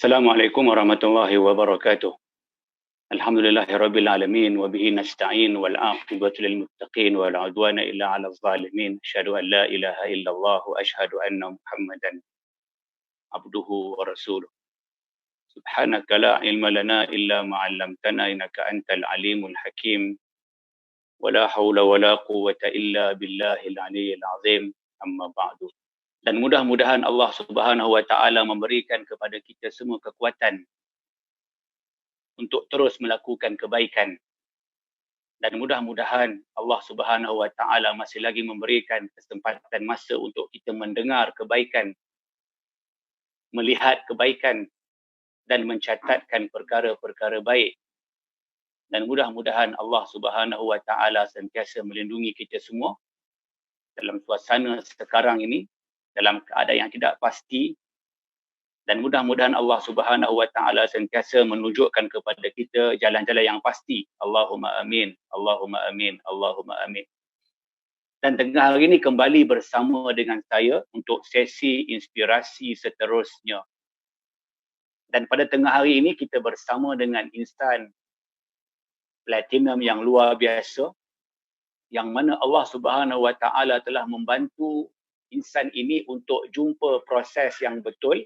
Assalamualaikum warahmatullahi wabarakatuh. Alhamdulillahirabbil alamin wa bihi nasta'in wal 'aqibatu lil muttaqin wala 'udwana illa 'alal zalimin. Asyhadu an la ilaha illallah wa asyhadu anna Muhammadan abduhu wa rasuluh. Subhanaka la ilma lana illa ma 'allamtana innaka antal alimul hakim. Wala haula wala quwwata illa billahil aliyyil azim. Amma ba'du. Dan mudah-mudahan Allah Subhanahu wa taala memberikan kepada kita semua kekuatan untuk terus melakukan kebaikan, dan mudah-mudahan Allah Subhanahu wa taala masih lagi memberikan kesempatan masa untuk kita mendengar kebaikan, melihat kebaikan dan mencatatkan perkara-perkara baik. Dan mudah-mudahan Allah Subhanahu wa taala sentiasa melindungi kita semua dalam suasana sekarang ini, dalam keadaan yang tidak pasti. Dan mudah-mudahan Allah Subhanahu wa taala sentiasa menunjukkan kepada kita jalan-jalan yang pasti. Allahumma amin, Allahumma amin, Allahumma amin. Dan tengah hari ini kembali bersama dengan saya untuk sesi inspirasi seterusnya. Dan pada tengah hari ini kita bersama dengan insan platinum yang luar biasa, yang mana Allah Subhanahu wa taala telah membantu insan ini untuk jumpa proses yang betul.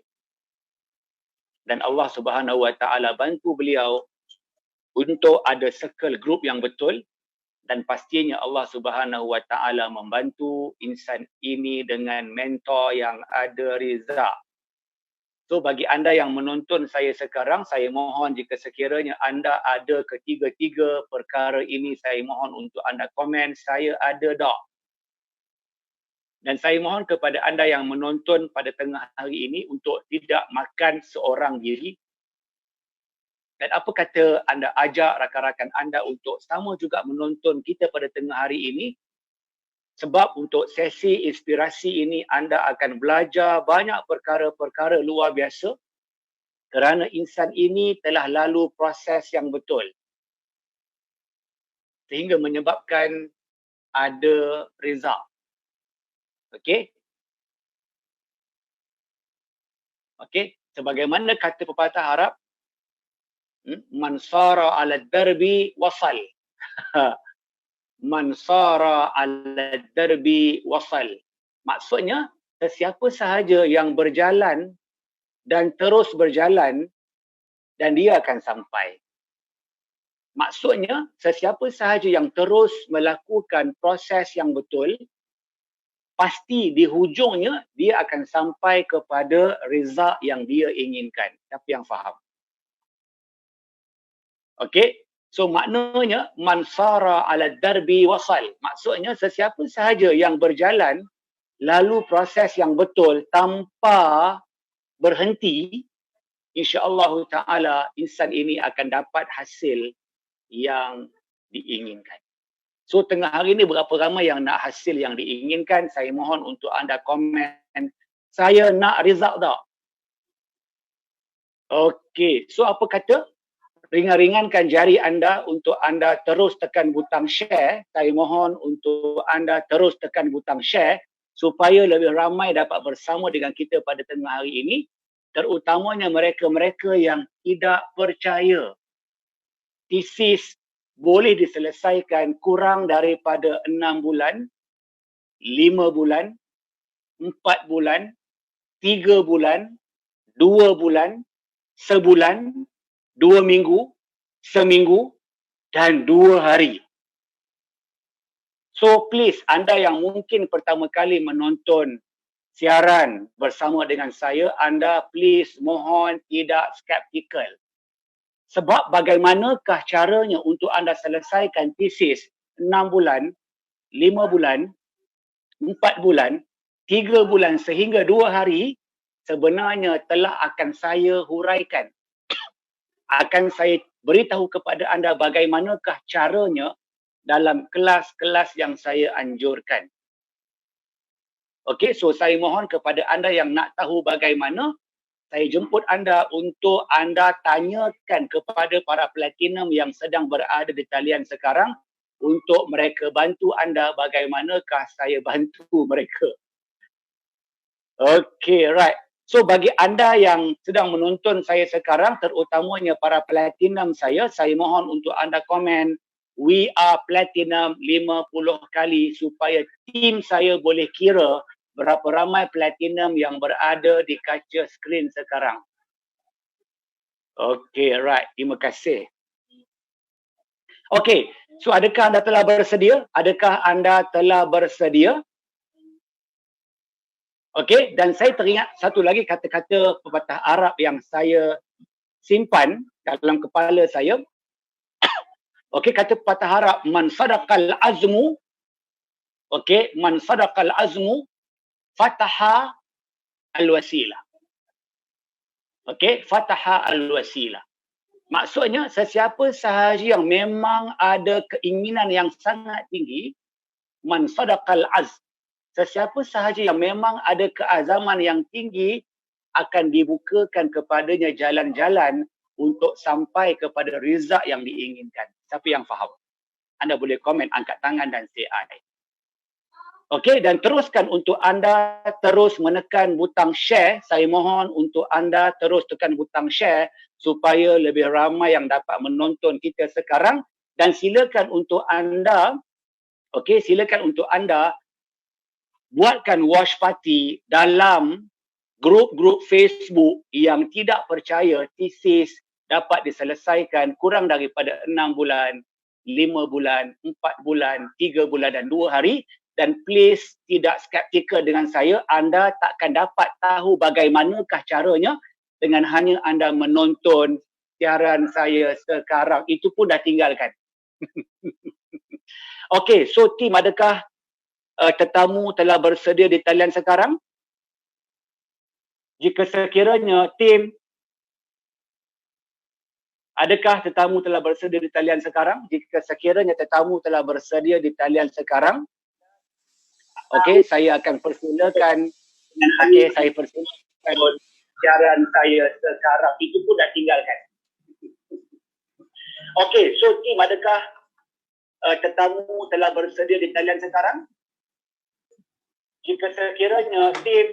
Dan Allah Subhanahu wa taala bantu beliau untuk ada circle group yang betul, dan pastinya Allah Subhanahu wa taala membantu insan ini dengan mentor yang ada Riza. So bagi anda yang menonton saya sekarang, saya mohon jika sekiranya anda ada ketiga-tiga perkara ini, saya mohon untuk anda komen, saya ada dak. Dan saya mohon kepada anda yang menonton pada tengah hari ini untuk tidak makan seorang diri. Dan apa kata anda ajak rakan-rakan anda untuk sama juga menonton kita pada tengah hari ini. Sebab untuk sesi inspirasi ini anda akan belajar banyak perkara-perkara luar biasa. Kerana insan ini telah lalu proses yang betul. Sehingga menyebabkan ada result. Okey? Okey, sebagaimana kata pepatah Arab, man sara 'ala darbi wasal. Man sara 'ala darbi wasal. Maksudnya, sesiapa sahaja yang berjalan dan terus berjalan, dan dia akan sampai. Maksudnya, sesiapa sahaja yang terus melakukan proses yang betul, pasti di hujungnya dia akan sampai kepada result yang dia inginkan. Siapa yang faham? Okey, so maknanya man sara 'ala darbi wasal. Maksudnya sesiapa sahaja yang berjalan lalu proses yang betul tanpa berhenti, insya-Allah taala insan ini akan dapat hasil yang diinginkan. So tengah hari ini berapa ramai yang nak hasil yang diinginkan? Saya mohon untuk anda komen, saya nak result tak? Okey, so apa kata? Ringan-ringankan jari anda untuk anda terus tekan butang share. Saya mohon untuk anda terus tekan butang share supaya lebih ramai dapat bersama dengan kita pada tengah hari ini, terutamanya mereka-mereka yang tidak percaya tesis boleh diselesaikan kurang daripada 6 bulan, 5 bulan, 4 bulan, 3 bulan, 2 bulan, sebulan, 2 minggu, seminggu dan 2 hari. So please, anda yang mungkin pertama kali menonton siaran bersama dengan saya, anda please mohon tidak skeptikal. Sebab bagaimanakah caranya untuk anda selesaikan tesis 6 bulan, 5 bulan, 4 bulan, 3 bulan sehingga 2 hari, sebenarnya telah akan saya huraikan. Akan saya beritahu kepada anda bagaimanakah caranya dalam kelas-kelas yang saya anjurkan. Okey, so saya mohon kepada anda yang nak tahu bagaimana, saya jemput anda untuk anda tanyakan kepada para platinum yang sedang berada di talian sekarang untuk mereka bantu anda bagaimanakah saya bantu mereka. Okey, right. So bagi anda yang sedang menonton saya sekarang, terutamanya para platinum saya mohon untuk anda komen we are platinum 50 kali supaya tim saya boleh kira berapa ramai platinum yang berada di kaca skrin sekarang. Okay, right. Terima kasih. Okay, so adakah anda telah bersedia? Adakah anda telah bersedia? Okey, dan saya teringat satu lagi kata-kata pepatah Arab yang saya simpan dalam kepala saya. Okey, kata pepatah Arab, man sadaqal azmu, okey, man sadaqal azmu fataha al-wasilah. Okey, fataha al-wasilah. Maksudnya sesiapa sahaja yang memang ada keinginan yang sangat tinggi, man sadaqal azm, sesiapa sahaja yang memang ada keazaman yang tinggi akan dibukakan kepadanya jalan-jalan untuk sampai kepada rizq yang diinginkan. Siapa yang faham? Anda boleh komen, angkat tangan dan say I. Okey, dan teruskan untuk anda terus menekan butang share. Saya mohon untuk anda terus tekan butang share supaya lebih ramai yang dapat menonton kita sekarang, dan silakan untuk anda, okey, silakan untuk anda buatkan watch party dalam grup-grup Facebook yang tidak percaya tesis dapat diselesaikan kurang daripada 6 bulan, 5 bulan, 4 bulan, 3 bulan dan 2 hari. Dan please tidak skeptikal dengan saya, anda takkan dapat tahu bagaimanakah caranya dengan hanya anda menonton siaran saya sekarang. Itu pun dah tinggalkan. Okey, so tim, adakah tetamu telah bersedia di talian sekarang? Jika sekiranya tim, adakah tetamu telah bersedia di talian sekarang? Jika sekiranya tetamu telah bersedia di talian sekarang, okey, saya akan persilakan. Okey, saya persilakan siaran saya sekarang. Itu pun dah tinggalkan. Okey, so tim, adakah tetamu telah bersedia di talian sekarang? Jika sekiranya tim,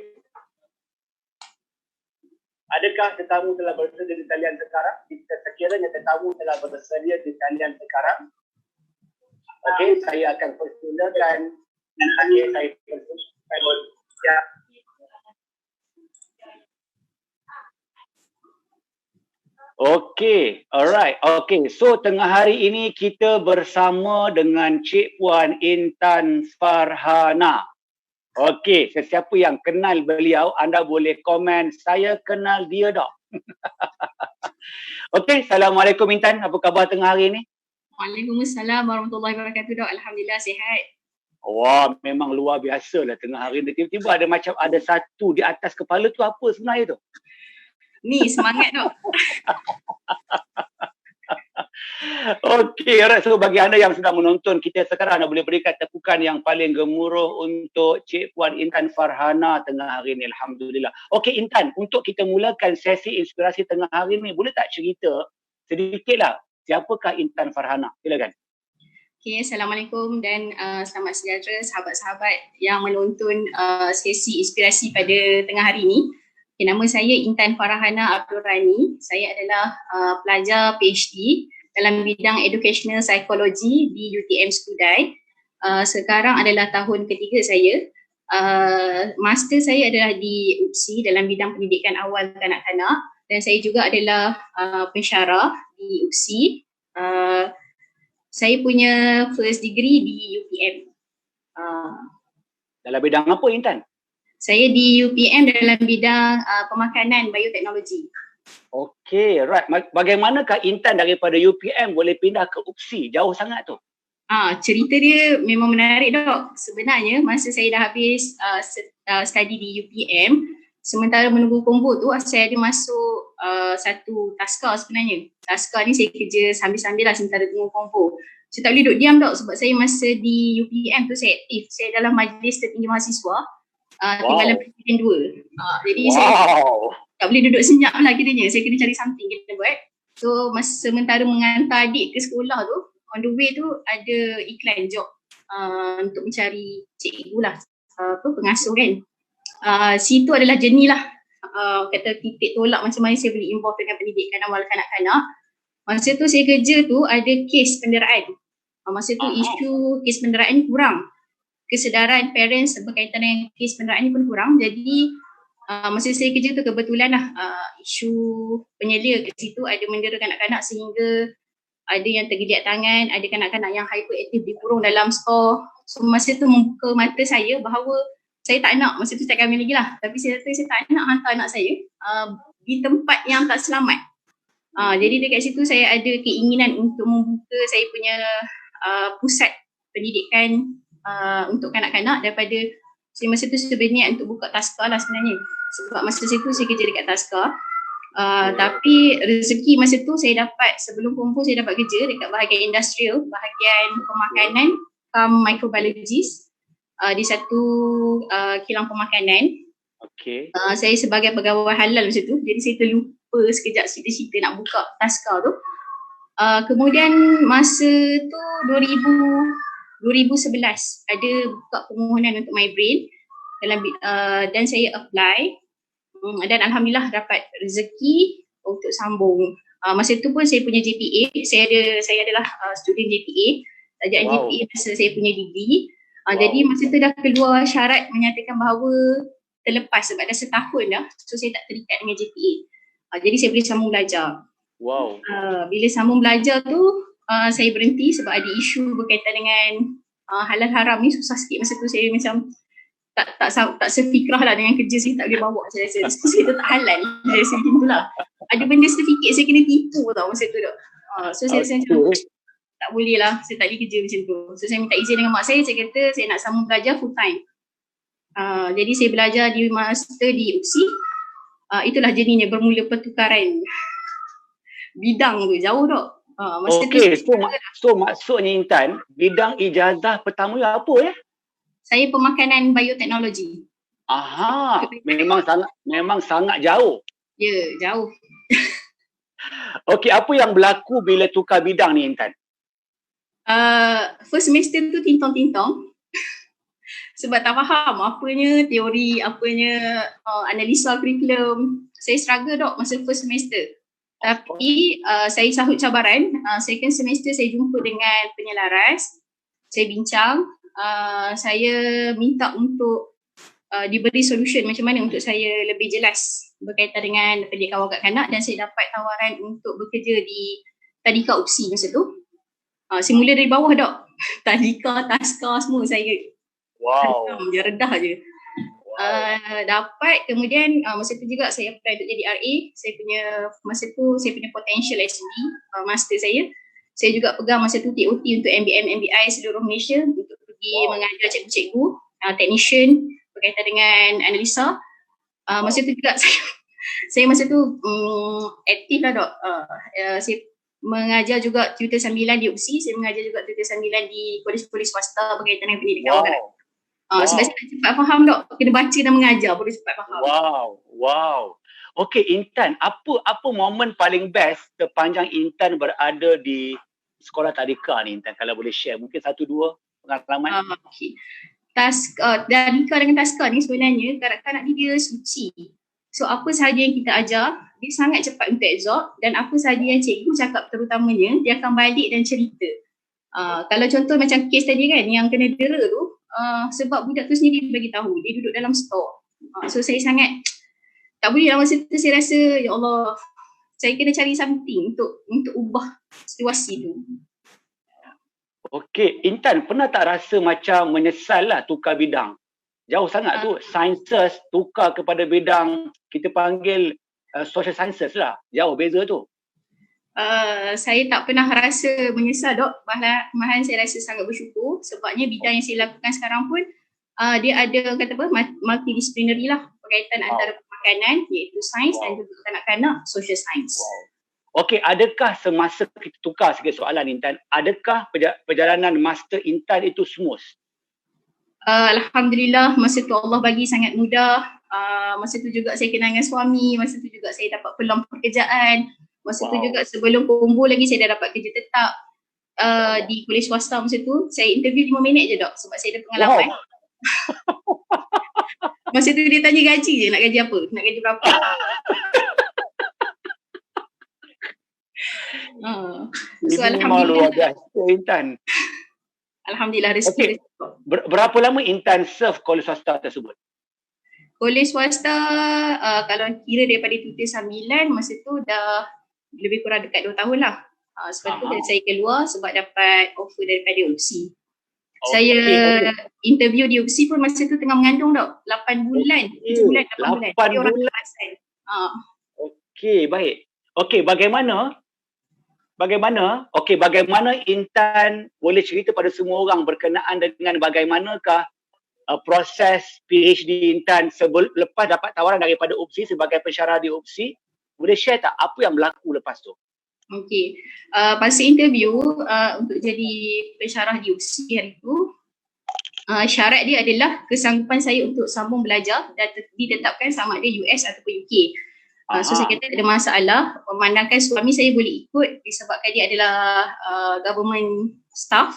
adakah tetamu telah bersedia di talian sekarang? Jika sekiranya tetamu telah bersedia di talian sekarang, okey, saya akan persilakan. Okey, saya persilakan. Ya. Okey, alright. Okey, so tengah hari ini kita bersama dengan Cik Puan Intan Farhana. Okey, sesiapa yang kenal beliau, anda boleh komen, saya kenal dia dah. Okey, Assalamualaikum Intan, apa khabar tengah hari ini? Waalaikumsalam warahmatullahi wabarakatuh, Dok. Alhamdulillah sihat. Wah, memang luar biasa lah tengah hari ini. Tiba-tiba ada macam ada satu di atas kepala tu, apa sebenarnya tu? Ni semangat, Dok. Okey, alright. So bagi anda yang sedang menonton kita sekarang, anda boleh berikan tepukan yang paling gemuruh untuk Cik Puan Intan Farhana tengah hari ini. Alhamdulillah. Okey Intan, untuk kita mulakan sesi inspirasi tengah hari ini, boleh tak cerita sedikitlah siapakah Intan Farhana? Silakan. Okay, Assalamualaikum dan selamat sejahtera sahabat-sahabat yang menonton sesi inspirasi pada tengah hari ini. Okay, nama saya Intan Farhana Abdul Rani. Saya adalah pelajar PhD dalam bidang Educational Psychology di UTM Skudai. Sekarang adalah tahun ketiga saya. Master saya adalah di UPSI dalam bidang pendidikan awal kanak-kanak, dan saya juga adalah pensyarah di UPSI. Saya punya first degree di UPM. Dalam bidang apa Intan? Saya di UPM dalam bidang pemakanan bioteknologi. Okey, right. Bagaimanakah Intan daripada UPM boleh pindah ke UPSI? Jauh sangat tu. Cerita dia memang menarik, Dok. Sebenarnya masa saya dah habis study di UPM, sementara menunggu kombo tu, saya ada masuk satu taska sebenarnya. Taska ni saya kerja sambil-sambil lah sementara tunggu kombo. Saya tak boleh duduk diam, Dok, sebab saya masa di UPM tu saya aktif. Saya dalam majlis tertinggi mahasiswa, timbalan presiden 2. Jadi saya tak boleh duduk senyap lah kiranya. Saya kena cari something kita buat. So masa sementara mengantar adik ke sekolah tu, on the way tu ada iklan job untuk mencari cikgu lah, pengasuh kan. Situ adalah jenis lah kata titik tolak macam mana saya boleh involve dengan pendidikan awal kanak-kanak. Masa tu saya kerja tu ada kes penderaan. Masa tu isu kes penderaan kurang. Kesedaran parents berkaitan dengan kes penderaan ni pun kurang. Jadi masa saya kerja tu kebetulan lah isu penyelia kat situ ada mendera kanak-kanak sehingga ada yang tergeliat tangan, ada kanak-kanak yang hyperaktif dikurung dalam store. So masa tu membuka mata saya bahawa saya tak nak, masa tu tak kahwin lagi lah, tapi saya tak nak hantar anak saya di tempat yang tak selamat. Jadi dekat situ saya ada keinginan untuk membuka saya punya pusat pendidikan untuk kanak-kanak daripada saya masa tu berniat untuk buka taska lah sebenarnya. Sebab masa situ saya kerja dekat taska. Tapi rezeki masa tu saya dapat, sebelum kumpul saya dapat kerja dekat bahagian industrial, bahagian pemakanan, microbiologist di satu kilang pemakanan. Saya sebagai pegawai halal masa tu, jadi saya terlupa sekejap cerita-cerita nak buka taska tu. Kemudian masa tu 2011 ada buka permohonan untuk my brain dan saya apply. Dan alhamdulillah dapat rezeki untuk sambung. Masa tu pun saya punya GPA, saya adalah student GPA, sajak GPA masa saya punya degree. Jadi masa tu dah keluar syarat menyatakan bahawa terlepas sebab dah setahun dah, so saya tak terikat dengan GPA. Jadi saya boleh sambung belajar. Bila sambung belajar tu saya berhenti sebab ada isu berkaitan dengan halal haram ni susah sikit. Masa tu saya macam tak sefikrah lah dengan kerja saya, tak boleh bawa saya rasa. Saya tak halal. Saya rasa macam tu lah. Ada benda sedikit saya kena tipu tau masa tu tak. So saya rasa macam tak boleh lah, saya tak boleh kerja macam tu. So saya minta izin dengan mak saya kata saya nak sambung belajar full time. Jadi saya belajar di master di UPSI. Itulah jadinya bermula pertukaran bidang tu, jauh tak. So maksudnya Intan, bidang ijazah pertama apa ya? Saya pemakanan bioteknologi. Memang sangat jauh. Ya, jauh. Okey, apa yang berlaku bila tukar bidang ni Intan? First semester tu tintong-tintong. Sebab tak faham apanya teori, apanya analisa kurikulum. Saya struggle dok masa first semester. Tapi saya sahut cabaran. Second semester saya jumpa dengan penyelaras. Saya bincang. Saya minta untuk diberi solution macam mana untuk saya lebih jelas berkaitan dengan pendidikan awal kanak, dan saya dapat tawaran untuk bekerja di Tadika UPSI masa tu. Saya mula dari bawah dok. Tadika, taska semua saya rendah je. Dapat kemudian masa tu juga saya apply untuk jadi RA. Masa tu saya punya potential SD master saya. Saya juga pegang masa tu TOT untuk MBM, MBI seluruh Malaysia untuk pergi mengajar cikgu-cikgu, technician berkaitan dengan analisa. Masa tu juga saya masa tu aktif lah dok. Saya mengajar juga tutor sambilan di UPSI, saya mengajar juga tutor sambilan di kolej-kolej swasta berkaitan dengan pendidikan awal kanak. Sebab saya tak cepat faham dok, kena baca dan mengajar baru cepat faham. Okey Intan, apa momen paling best sepanjang Intan berada di sekolah Tadika ni Intan, kalau boleh share mungkin 1-2 pengalaman. Okey. Tadika dengan taska ni sebenarnya kanak-kanak ni dia suci. So apa sahaja yang kita ajar, dia sangat cepat untuk absorb, dan apa sahaja yang cikgu cakap terutamanya, dia akan balik dan cerita. Kalau contoh macam kes tadi kan, yang kena dera tu, sebab budak tu sendiri bagi tahu, dia duduk dalam store. So saya sangat tak boleh lah masa tu, saya rasa ya Allah, saya kena cari something untuk ubah situasi tu. Okey, Intan pernah tak rasa macam menyesal lah tukar bidang? Jauh sangat tu, sciences tukar kepada bidang kita panggil social sciences lah. Jauh beza tu. Saya tak pernah rasa menyesal dok. Malahan saya rasa sangat bersyukur sebabnya bidang yang saya lakukan sekarang pun dia ada multidisciplinary lah berkaitan antara pemakanan iaitu sains dan juga kanak-kanak social science. Okey, adakah semasa kita tukar sikit soalan Intan, adakah perjalanan master Intan itu smooth? Alhamdulillah, masa tu Allah bagi sangat mudah. Masa tu juga saya kenal dengan suami, masa tu juga saya dapat peluang pekerjaan. Masa tu juga sebelum kumpul lagi saya dah dapat kerja tetap di kolej swasta. Masa tu saya interview 5 minit je dok sebab saya ada pengalaman. Masa tu dia tanya gaji je, nak gaji apa? Nak gaji berapa? So Ini memang luar biasa Intan. Alhamdulillah rezeki. Berapa lama Intan serve kolej swasta tersebut? Kolej swasta kalau kira daripada 2009 masa tu dah lebih kurang dekat 2 tahun lah. Sebab tu saya keluar sebab dapat offer daripada UPSI. Saya interview di UPSI pun masa tu tengah mengandung tau. 8 bulan, 7 bulan, 8 bulan. Okey, baik. Okey, bagaimana Intan boleh cerita pada semua orang berkenaan dengan bagaimanakah proses PhD Intan lepas dapat tawaran daripada UPSI sebagai pensyarah di UPSI? Boleh share tak apa yang berlaku lepas tu? Okey, pasal interview untuk jadi pensyarah di UPSI hari tu, syarat dia adalah kesanggupan saya untuk sambung belajar dan ditetapkan sama ada US ataupun UK. So saya kata ada masalah, memandangkan suami saya boleh ikut disebabkan dia adalah government staff,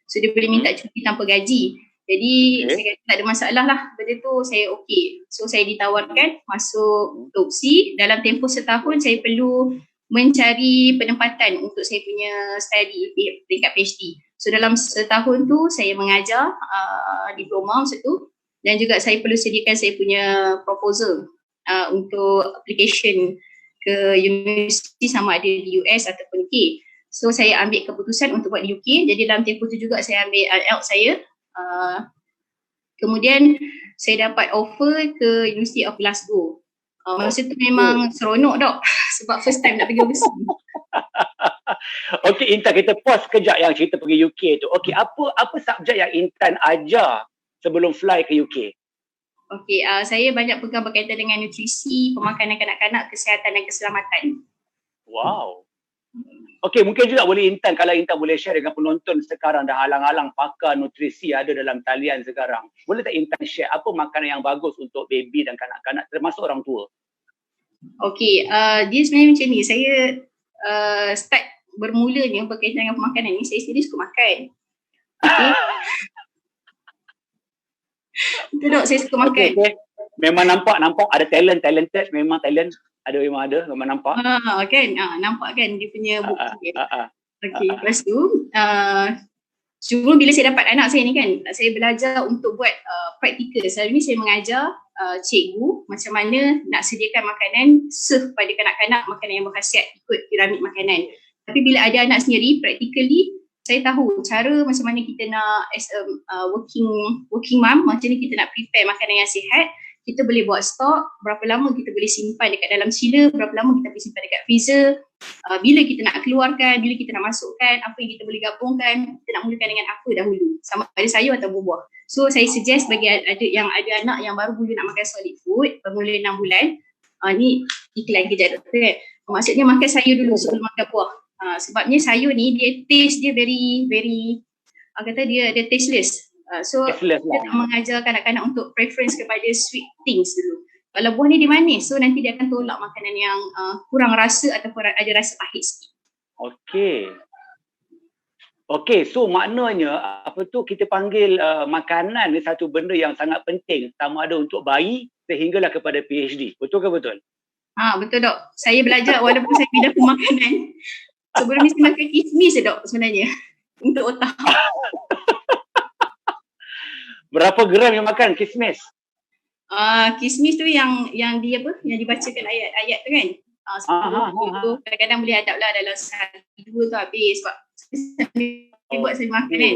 so dia boleh minta cuti tanpa gaji. Jadi saya kata tak ada masalah lah, benda tu saya okey. So saya ditawarkan masuk UPSI. Dalam tempoh setahun saya perlu mencari penempatan untuk saya punya study peringkat PhD. So dalam setahun tu saya mengajar diploma masa tu, dan juga saya perlu sediakan saya punya proposal untuk application ke universiti sama ada di US ataupun UK. So saya ambil keputusan untuk buat di UK. Jadi dalam tempoh tu juga saya ambil IELTS saya. Kemudian saya dapat offer ke University of Glasgow. Masa tu memang seronok dok sebab first time nak pergi overseas. Okey Intan, kita pause kejap yang cerita pergi UK tu. Okey, apa subjek yang Intan ajar sebelum fly ke UK? Okey, saya banyak pegang berkaitan dengan nutrisi, pemakanan kanak-kanak, kesihatan dan keselamatan. Wow. Okey, mungkin juga boleh Intan, kalau Intan boleh share dengan penonton sekarang, dah halang-halang pakar nutrisi ada dalam talian sekarang. Boleh tak Intan share apa makanan yang bagus untuk baby dan kanak-kanak termasuk orang tua? Okey, dia sebenarnya macam ni. Saya start bermulanya berkaitan dengan pemakanan ni, saya sendiri suka makan. Okey. Betul tak, saya suka makan. Okay. Memang nampak ada talented, memang talent ada, memang nampak. Kan, nampak kan dia punya bukti. Okey, lepas tu cuma bila saya dapat anak saya ni kan, saya belajar untuk buat praktikal. Selalu ni saya mengajar cikgu macam mana nak sediakan makanan serve pada kanak-kanak, makanan yang berkhasiat ikut piramid makanan. Tapi bila ada anak sendiri, practically saya tahu cara macam mana kita nak as a working mom, macam mana kita nak prepare makanan yang sihat. Kita boleh buat stok, berapa lama kita boleh simpan dekat dalam chiller, berapa lama kita boleh simpan dekat freezer, bila kita nak keluarkan, bila kita nak masukkan, apa yang kita boleh gabungkan, kita nak mulakan dengan apa dahulu, sama ada sayur atau buah. So saya suggest bagi ada anak yang baru mula nak makan solid food, bermula 6 bulan, ni iklan kejap doktor kan, maksudnya makan sayur dulu sebelum makan buah. Sebabnya sayur ni dia taste dia very kata dia tasteless. So kita nak mengajar kanak-kanak untuk preference kepada sweet things dulu. Kalau buah ni dia manis, so nanti dia akan tolak makanan yang kurang rasa ataupun ada rasa pahit sikit. Okey, so maknanya kita panggil makanan ni satu benda yang sangat penting, sama ada untuk bayi sehinggalah kepada PhD. Betul ke betul? Betul dok. Saya belajar walaupun saya bidang pemakanan. Sebelum ni saya makan kismis dok sebenarnya untuk otak. Berapa gram yang makan kismis? Kismis tu yang dia apa? Yang dibacakan ayat-ayat tu kan. Tu kadang-kadang boleh hadap lah dalam 1-2 tu habis sebab saya buat saya makan kan.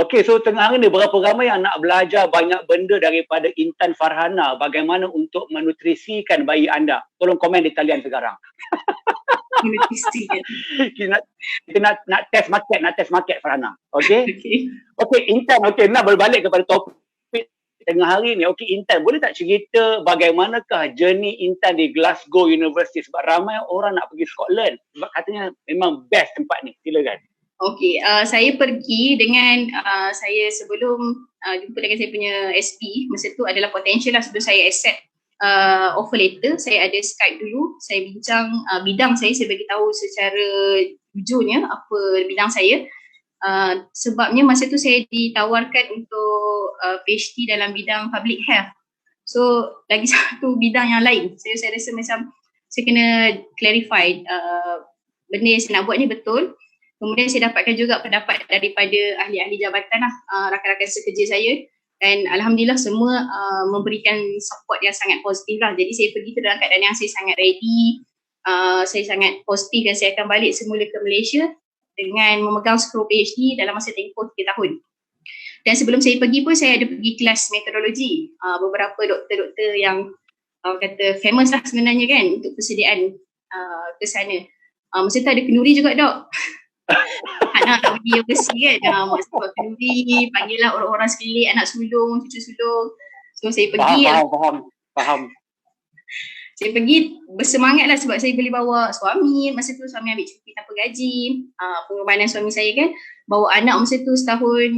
Okey, so tengah hari ni berapa ramai yang nak belajar banyak benda daripada Intan Farhana bagaimana untuk menutrisikan bayi anda? Tolong komen di talian sekarang. Kita nak test market Farhana. Okey Intan, nak berbalik kepada topik tengah hari ni. Okey Intan, boleh tak cerita bagaimanakah journey Intan di Glasgow University, sebab ramai orang nak pergi Scotland sebab katanya memang best tempat ni. Silakan. Okey, saya pergi dengan saya sebelum jumpa dengan saya punya SP, masa tu adalah potential lah sebelum saya accept offer letter. Saya ada Skype dulu, saya bincang bidang saya bagi tahu secara jujurnya apa bidang saya. Sebabnya masa tu saya ditawarkan untuk PhD dalam bidang public health. So lagi satu bidang yang lain. Saya rasa macam saya kena clarify benda yang saya nak buat ni betul. Kemudian saya dapatkan juga pendapat daripada ahli-ahli jabatan lah, rakan-rakan sekerja saya, dan alhamdulillah semua memberikan support yang sangat positif lah. Jadi saya pergi tu dalam keadaan yang saya sangat ready, saya sangat positif dan saya akan balik semula ke Malaysia dengan memegang skor PhD dalam masa tempoh 3 tahun. Dan sebelum saya pergi pun saya ada pergi kelas metodologi, beberapa doktor-doktor yang kata famous lah sebenarnya kan untuk persediaan ke sana. Masa tu ada kenduri juga dok. Anak nak pergi overseas kan, masa buat kenduri, panggil lah orang-orang sekeliling, anak sulung, cucu sulung. So saya pergi. Faham. Saya pergi bersemangat lah sebab saya boleh bawa suami. Masa tu suami ambil cuti tanpa gaji, pengorbanan suami saya kan. Bawa anak masa tu setahun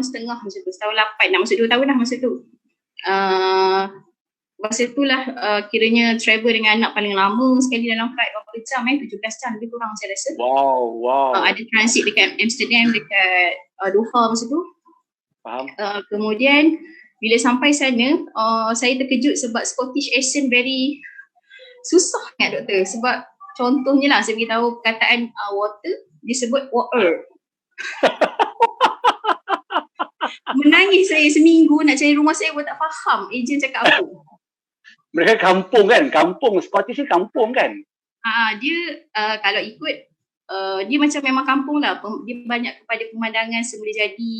setengah masa tu, setahun 8 dah, masa 2 tahun dah masa tu. Masa tu lah kiranya travel dengan anak paling lama sekali dalam flight berapa jam 17 jam lebih kurang saya rasa. Wow. Ada transit dekat Amsterdam, dekat Doha masa tu. Faham. Kemudian bila sampai sana, saya terkejut sebab Scottish accent very susah kan doktor. Sebab contohnya lah saya beritahu perkataan water, disebut water. Menangis saya seminggu nak cari rumah saya pun tak faham ejen cakap apa. Mereka kampung kan? Kampung, Scottish ni kampung kan? Dia kalau ikut dia macam memang kampung lah. Dia banyak kepada pemandangan semula jadi,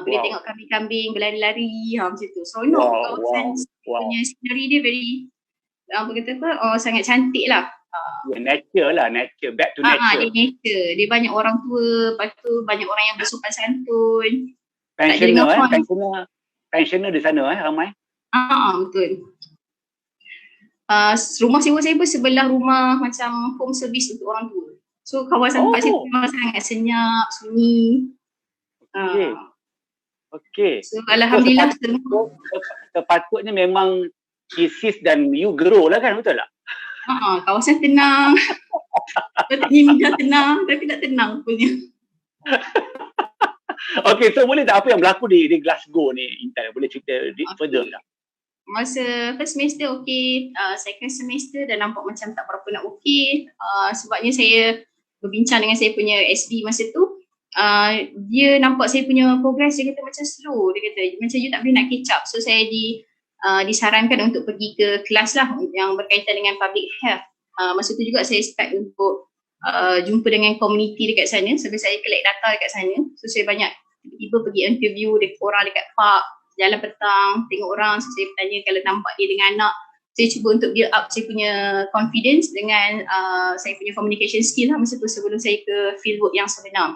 boleh tengok kambing-kambing berlari-lari macam tu. So kawasan punya scenery dia very sangat cantik lah. Nature lah, back to nature. Dia nature. Dia banyak orang tua, lepas tu banyak orang yang bersopan santun. Pensioner di sana ramai. Betul. Rumah sewa saya pun sebelah rumah macam home service untuk orang tua. So kawasan tempat saya memang sangat senyap, sunyi. Okay. So alhamdulillah sepatutnya memang Isis dan you grow lah kan, betul tak? Kawasan tenang. Patutnya tenang tapi tak tenang punya. Okay, so boleh tak apa yang berlaku di Glasgow ni, Intan? Boleh cerita further tak? Masa first semester okey, second semester dah nampak macam tak berapa nak okey. Sebabnya saya berbincang dengan saya punya SB masa tu, dia nampak saya punya progress, dia kata macam slow, dia kata macam you tak boleh nak catch up. So saya disarankan untuk pergi ke kelas lah yang berkaitan dengan public health. Masa tu juga saya start untuk jumpa dengan community dekat sana, sambil saya collect data dekat sana. So saya banyak tiba-tiba pergi interview orang dekat park, jalan petang, tengok orang. So saya bertanya kalau nampak dia dengan anak. Saya cuba untuk build up saya punya confidence dengan saya punya communication skill lah masa tu sebelum saya ke fieldwork yang sebenar.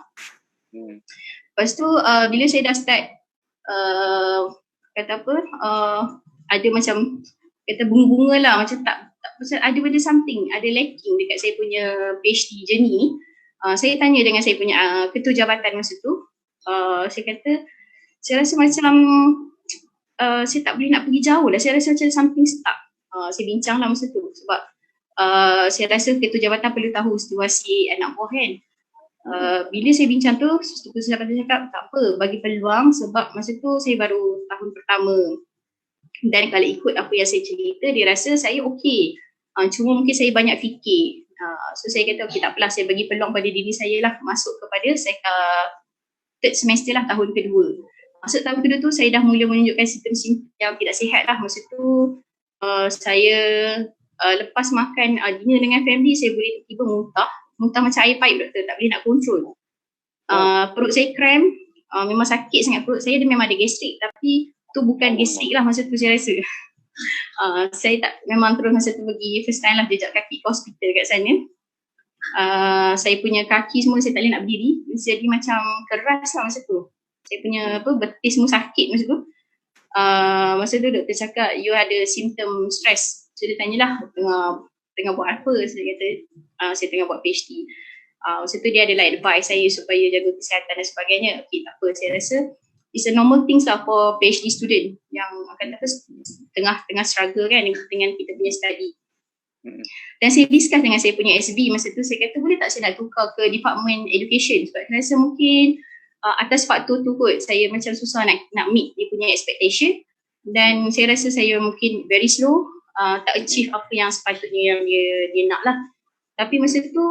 Lepas tu bila saya dah start ada macam kata bunga-bunga lah, macam tak macam ada something, ada lacking dekat saya punya PhD journey ni. Saya tanya dengan saya punya ketua jabatan masa tu. Saya kata saya rasa macam saya tak boleh nak pergi jauh lah, saya rasa macam something stuck. Saya bincang lah masa tu sebab saya rasa ketua jabatan perlu tahu situasi anak buah kan. Bila saya bincang tu, ketua jabatan cakap tak apa, bagi peluang sebab masa tu saya baru tahun pertama. Dan kalau ikut apa yang saya cerita, dia rasa saya okey. Cuma mungkin saya banyak fikir. So saya kata okey tak apalah, saya bagi peluang pada diri saya lah masuk kepada third semester lah, tahun kedua. Masuk tahun kedua tu saya dah mula menunjukkan simptom-simptom yang tidak sihat lah. Masa tu saya lepas makan dinner dengan family, saya boleh tiba muntah macam air paip doktor, tak boleh nak kontrol. Perut saya cramp, memang sakit sangat perut saya, dia memang ada gastrik tapi tu bukan gastrik lah masa tu saya rasa. Saya tak, memang terus masa tu pergi first time lah jejak kaki ke hospital kat sana. Saya punya kaki semua saya tak boleh nak berdiri, jadi macam keras lah masa tu. Saya punya betis semua sakit masa tu. Masa tu doktor cakap you ada simptom stress. So dia tanyalah tengah buat apa. Saya kata saya tengah buat PhD. Masa tu dia adalah advice saya supaya jaga kesihatan dan sebagainya. Okay, tak apa, saya rasa it's a normal things lah for PhD student yang akan tengah struggle kan dengan kita punya study. Dan saya discuss dengan saya punya SB masa tu, saya kata boleh tak saya nak tukar ke Department Education sebab saya rasa mungkin atas faktor tu kot saya macam susah nak meet dia punya expectation dan saya rasa saya mungkin very slow, tak achieve apa yang sepatutnya yang dia nak lah. Tapi masa tu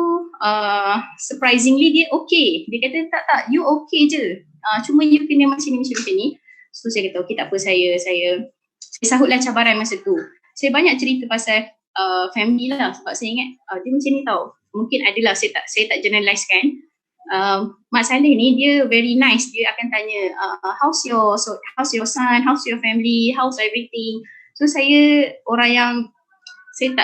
surprisingly dia okay. Dia kata tak you okay je, cuma you kena macam ni. So saya kata okay tak apa, saya sahutlah cabaran masa tu. Saya banyak cerita pasal family lah sebab saya ingat dia macam ni tau. Mungkin adalah saya tak generalize kan. Mak Saleh ni dia very nice. Dia akan tanya how's your son, how's your family, how's everything. So saya orang yang saya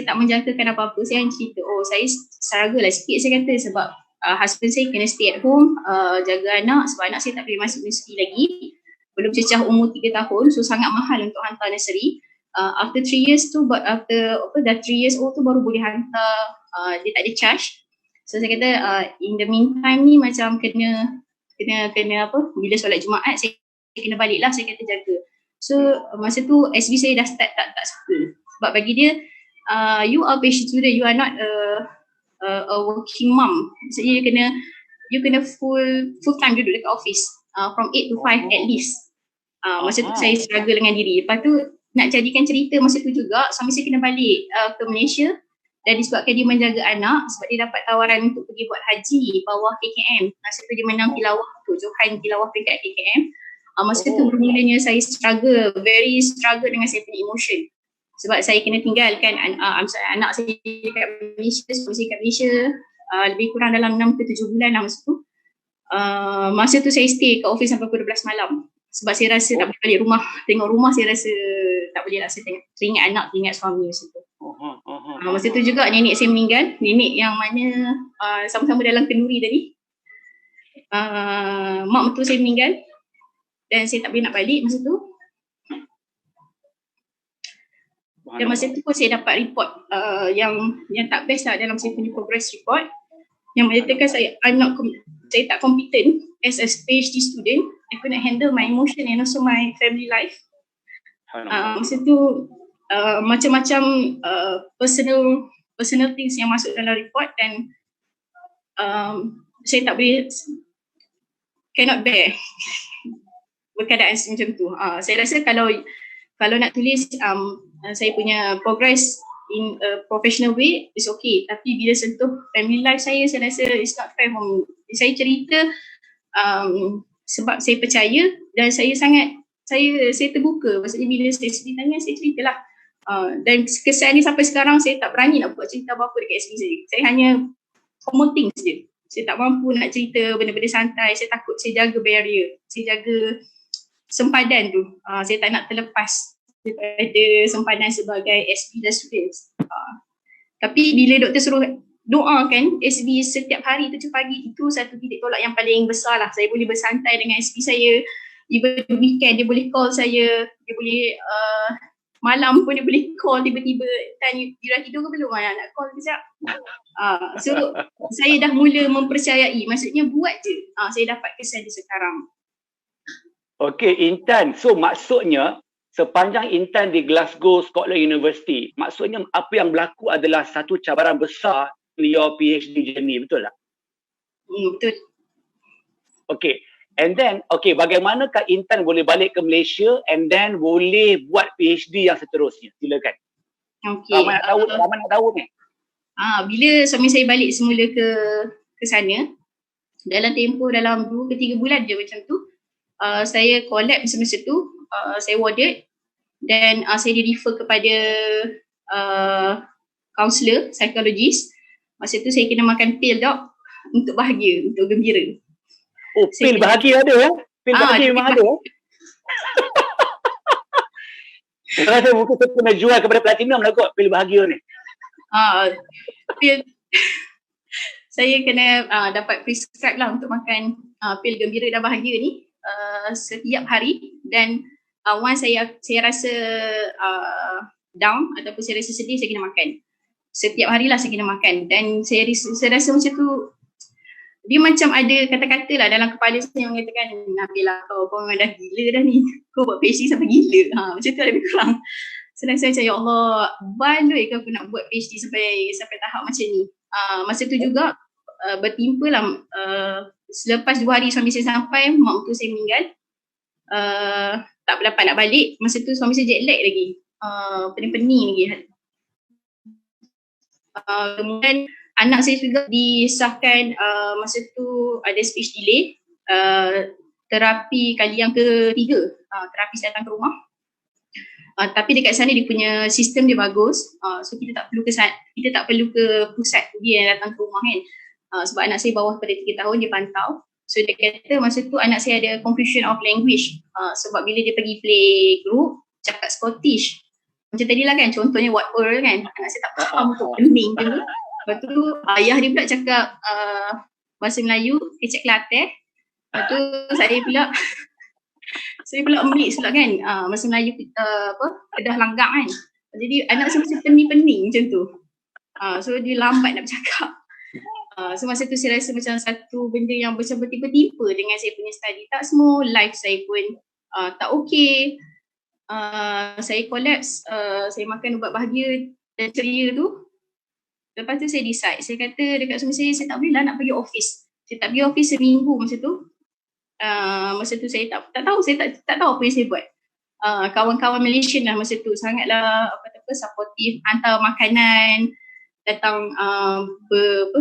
tak menjangkakan apa-apa. Saya hanya cerita saya struggle lah sikit saya kata sebab husband saya kena stay at home jaga anak sebab anak saya tak boleh masuk nursery lagi, belum cecah umur 3 tahun, so sangat mahal untuk hantar nursery. After 3 years tu, dah 3 years old tu baru boleh hantar, dia tak ada charge. So saya kata in the meantime ni macam kena apa, bila solat Jumaat saya kena balik lah, saya kata jaga. So masa tu SB saya dah start tak suka sebab bagi dia you are patient student, you are not a working mom. Maksudnya you kena full time duduk dekat office from 8 to 5 at least. Masa tu saya struggle dengan diri. Lepas tu nak jadikan cerita masa tu juga suami saya kena balik ke Malaysia dan disebabkan dia menjaga anak sebab dia dapat tawaran untuk pergi buat haji bawah KKM. Masa tu dia menang tilawah untuk Johan tilawah peringkat KKM. Masa tu bermulanya saya very struggle dengan saya punya emotion sebab saya kena tinggalkan anak saya dekat Malaysia, suami saya dekat Malaysia lebih kurang dalam 6 ke 7 bulan lah masa tu. Masa tu saya stay kat office sampai pukul 12 malam sebab saya rasa tak boleh balik rumah. Tengok rumah saya rasa tak boleh lah, saya teringat anak, teringat suami masa tu. Masa tu juga nenek saya meninggal, nenek yang mana sama-sama dalam kenduri tadi. Mak mentua saya meninggal dan saya tak boleh nak balik masa tu. Dan masa tu pun saya dapat report yang tak best lah dalam saya punya progress report yang menyatakan saya tak competent as a PhD student. I could not handle my emotion and also my family life. Masa tu macam-macam personal things yang masuk dalam report dan saya tak boleh, cannot bear berkeadaan macam tu. Saya rasa kalau nak tulis saya punya progress in a professional way is okay, tapi bila sentuh family life saya rasa it's not fair for me. Saya cerita sebab saya percaya dan saya terbuka. Maksudnya bila saya tanya saya ceritalah. Dan kesan ni sampai sekarang saya tak berani nak buat cerita apa-apa dekat SB saya. Saya hanya promoting saja. Saya tak mampu nak cerita benda-benda santai. Saya takut, saya jaga barrier. Saya jaga sempadan tu. Saya tak nak terlepas daripada sempadan sebagai SB dan students. Tapi bila doktor suruh doakan SB setiap hari 7 pagi, itu satu titik tolak yang paling besar lah. Saya boleh bersantai dengan SB saya. Even weekend dia boleh call saya, dia boleh malam pun dia boleh call tiba-tiba, Tan you dah tidur ke belum, nak call kejap. So saya dah mula mempercayai, maksudnya buat je. Saya dapat kesan di sekarang. Okay Intan, so maksudnya sepanjang Intan di Glasgow Scotland University, maksudnya apa yang berlaku adalah satu cabaran besar in your PhD journey, betul tak? Betul. Okay. And then, bagaimanakah Intan boleh balik ke Malaysia and then boleh buat PhD yang seterusnya? Silakan. Okay. Ramai nak tahu ni. Bila suami saya balik semula ke sana, dalam tempoh dalam 2 ke 3 bulan je macam tu, saya collab masa tu, saya warded dan saya di-refer kepada counselor, psikologis. Masa tu saya kena makan pil dok untuk bahagia, untuk gembira. Oh, pil bahagia ada ya? Pil bahagia memang ada. Saya rasa mungkin saya kena jual kepada Platinum lah kot pil bahagia ni. Pil saya kena dapat prescribe lah untuk makan pil gembira dan bahagia ni setiap hari. Dan once saya rasa down ataupun saya rasa sedih, saya kena makan. Setiap hari lah saya kena makan. Dan saya rasa macam tu, dia macam ada kata-kata lah dalam kepala saya yang mengatakan, Nabila kau memang dah gila dah ni. Kau buat PhD sampai gila. Macam tu lebih kurang. Saya macam, ya Allah, bandoi ke aku nak buat PhD sampai tahap macam ni. Masa tu juga bertimpa lah, selepas 2 hari suami saya sampai, mak mentua saya meninggal. Tak dapat nak balik. Masa tu suami saya jet lag lagi, pening-pening lagi. Kemudian anak saya juga disahkan masa tu ada speech delay, terapi kali yang ketiga, terapis datang ke rumah. Tapi dekat sana dia punya sistem dia bagus, so kita tak perlu ke pusat dia yang datang ke rumah kan. Sebab anak saya bawah pada 3 tahun, dia pantau. So dia kata masa tu anak saya ada confusion of language, sebab bila dia pergi play group cakap Scottish. Macam tadi lah kan, contohnya what all kan, anak saya tak faham tu, pening je. Lepas tu ayah dia pula cakap bahasa Melayu, kecek Kelantan. Lepas tu saya pula mix pula kan, bahasa Melayu Kedah Langgang kan. Jadi anak saya macam pening-pening macam tu. So dia lambat nak bercakap. So masa tu saya rasa macam satu benda yang macam bertiba-tiba dengan saya punya study. Tak semua life saya pun tak okay. Saya collapse, saya makan ubat bahagia dan ceria tu. Lepas tu saya decide, saya kata dekat suami saya tak boleh lah nak pergi office. Saya tak pergi office seminggu masa tu. Masa tu saya tak tahu, saya tak tahu apa yang saya buat. Kawan-kawan Malaysian lah masa tu sangatlah supportive, hantar makanan, datang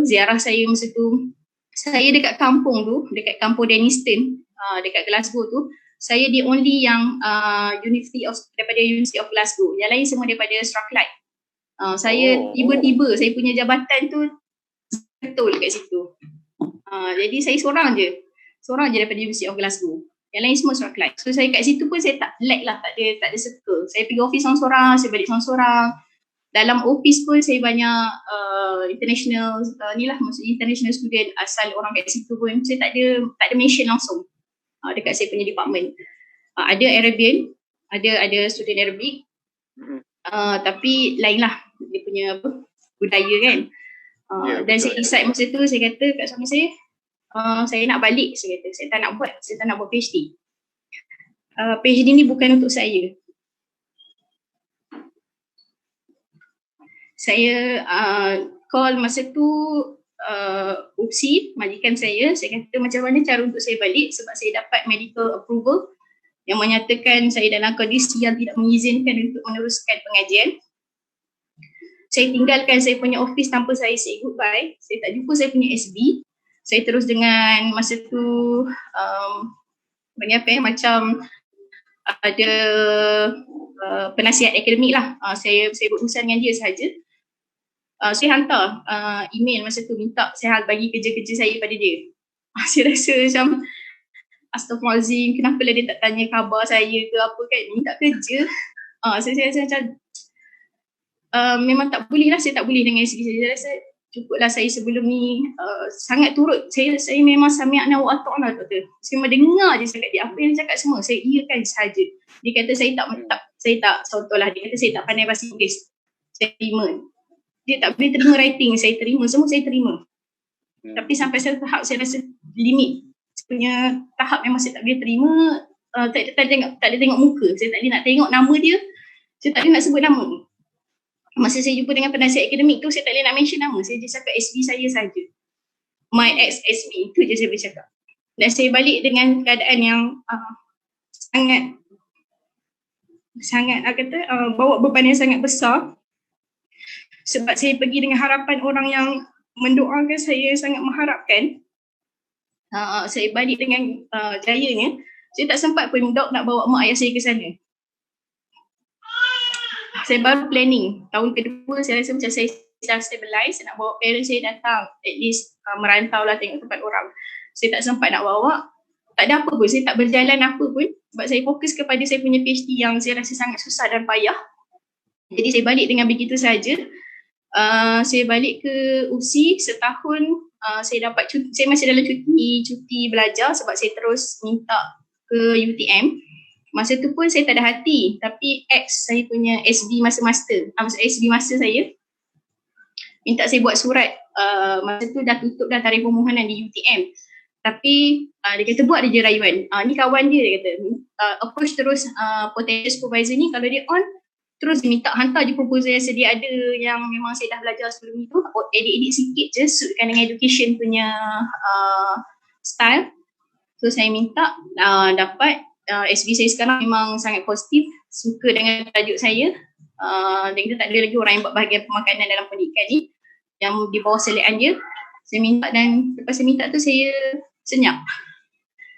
ziarah saya masa tu. Saya dekat kampung Denniston, dekat Glasgow tu, saya the only yang daripada University of Glasgow. Yang lain semua daripada Strathclyde. Saya tiba-tiba saya punya jabatan tu betul kat situ. Jadi saya seorang je daripada University of Glasgow. Yang lain semua Strathclyde. So saya kat situ pun saya tak lag lah, tak ada circle. Saya pergi office seorang-seorang, saya balik seorang-seorang. Dalam office pun saya banyak international maksudnya international student asal orang kat situ pun. Saya tak ada mention langsung dekat saya punya department. Ada Arabian, ada student Arabic. Tapi lain lah dia punya budaya kan. Dan saya decide masa tu, saya kata kat suami saya nak balik. Saya kata saya tak nak buat PhD. PhD ni bukan untuk saya. Saya call masa tu UPSI, majikan saya kata macam mana cara untuk saya balik, sebab saya dapat medical approval yang menyatakan saya dalam kondisi yang tidak mengizinkan untuk meneruskan pengajian. Saya tinggalkan saya punya office tanpa saya say goodbye. Saya tak jumpa saya punya SB. Saya terus dengan masa tu macam ada penasihat akademik lah. Saya berurusan dengan dia sahaja. Saya hantar email masa tu minta saya bagi kerja-kerja saya pada dia. Saya rasa macam Astaghfirullahaladzim, kenapa lah dia tak tanya khabar saya ke apa kan, minta kerja. Saya rasa macam memang tak boleh lah, saya tak boleh dengan SB. Saya rasa cukuplah saya sebelum ni sangat turut. Saya memang sami'na wa ata'na tu. Saya memang dengar je cakap dia, apa yang dia cakap semua saya iakan sahaja. Dia kata saya tak contohlah, dia kata saya tak pandai bahasa Inggeris, saya terima. Dia tak boleh terima writing, saya terima, semua saya terima. Tapi sampai satu tahap saya rasa limit punya tahap memang saya tak boleh terima. Tak ada tengok muka, saya tak boleh nak tengok nama dia, saya tak boleh nak sebut nama. Masa saya jumpa dengan penasihat akademik tu, saya tak boleh nak mention nama, saya je cakap SB saya saja, my ex SB, itu je saya boleh cakap. Dan saya balik dengan keadaan yang sangat bawa beban yang sangat besar, sebab saya pergi dengan harapan orang yang mendoakan saya, sangat mengharapkan. Saya balik dengan jayanya, saya tak sempat pun dok nak bawa mak ayah saya ke sana. Saya baru planning tahun kedua, saya rasa macam saya dah stabilize, saya nak bawa parents saya datang, at least merantau lah, tengok tempat orang. Saya tak sempat nak bawa, tak ada apa pun, saya tak berjalan apa pun, sebab saya fokus kepada saya punya PhD yang saya rasa sangat susah dan payah. Jadi saya balik dengan begitu saja. Saya balik ke UPSI setahun. Saya dapat cuti, saya masih dalam cuti belajar sebab saya terus minta ke UTM. Masa tu pun saya tak ada hati, tapi ex saya punya SB masa master, SB master saya minta saya buat surat. Masa tu dah tutup dah tarikh permohonan di UTM. Tapi dia kata buat je rayuan. Ni kawan dia kata, approach terus potential supervisor ni, kalau dia on, Terus minta hantar je proposal yang sedia ada yang memang saya dah belajar sebelum itu, edit-edit sikit je suitkan dengan education punya style. So saya minta dapat. SB saya sekarang memang sangat positif, suka dengan tajuk saya. Dan kita tak ada lagi orang yang buat bahagian pemakanan dalam pendidikan ni, yang di bawah selekan je. Saya minta dan lepas saya minta tu saya senyap.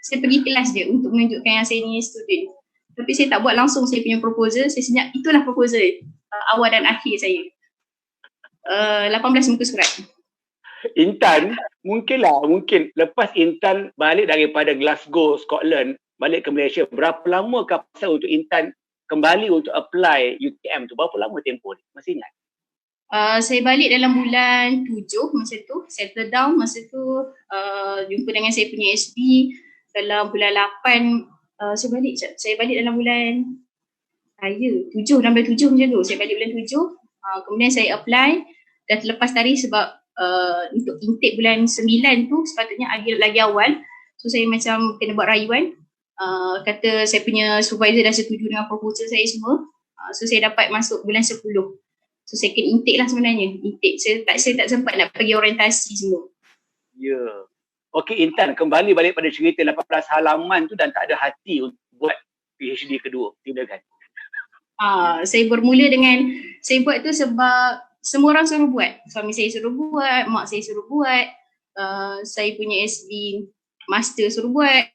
Saya pergi kelas je untuk menunjukkan yang saya ni student. Tapi saya tak buat langsung saya punya proposal, saya senyap, itulah proposal awal dan akhir saya. 18 muka surat. Intan, mungkin lepas Intan balik daripada Glasgow, Scotland, balik ke Malaysia, berapa lama pasal untuk Intan kembali untuk apply UTM tu? Berapa lama tempoh ni? Masih ingat? Saya balik dalam bulan 7 masa tu, settle down masa tu, jumpa dengan saya punya SB dalam bulan 8. Saya balik dalam bulan 7 macam tu. Saya balik bulan 7, kemudian saya apply dan terlepas tadi sebab untuk intake bulan 9 tu sepatutnya lagi awal. So saya macam kena buat rayuan. Kata saya punya supervisor dah setuju dengan proposal saya semua. So saya dapat masuk bulan 10. So second intake lah sebenarnya. Intake saya tak sempat nak pergi orientasi semua. Ya. Yeah. Okey Intan, kembali balik pada cerita 18 halaman tu dan tak ada hati untuk buat PhD kedua. Silakan. Saya bermula dengan saya buat tu sebab semua orang suruh buat. Suami saya suruh buat, mak saya suruh buat, saya punya SB master suruh buat.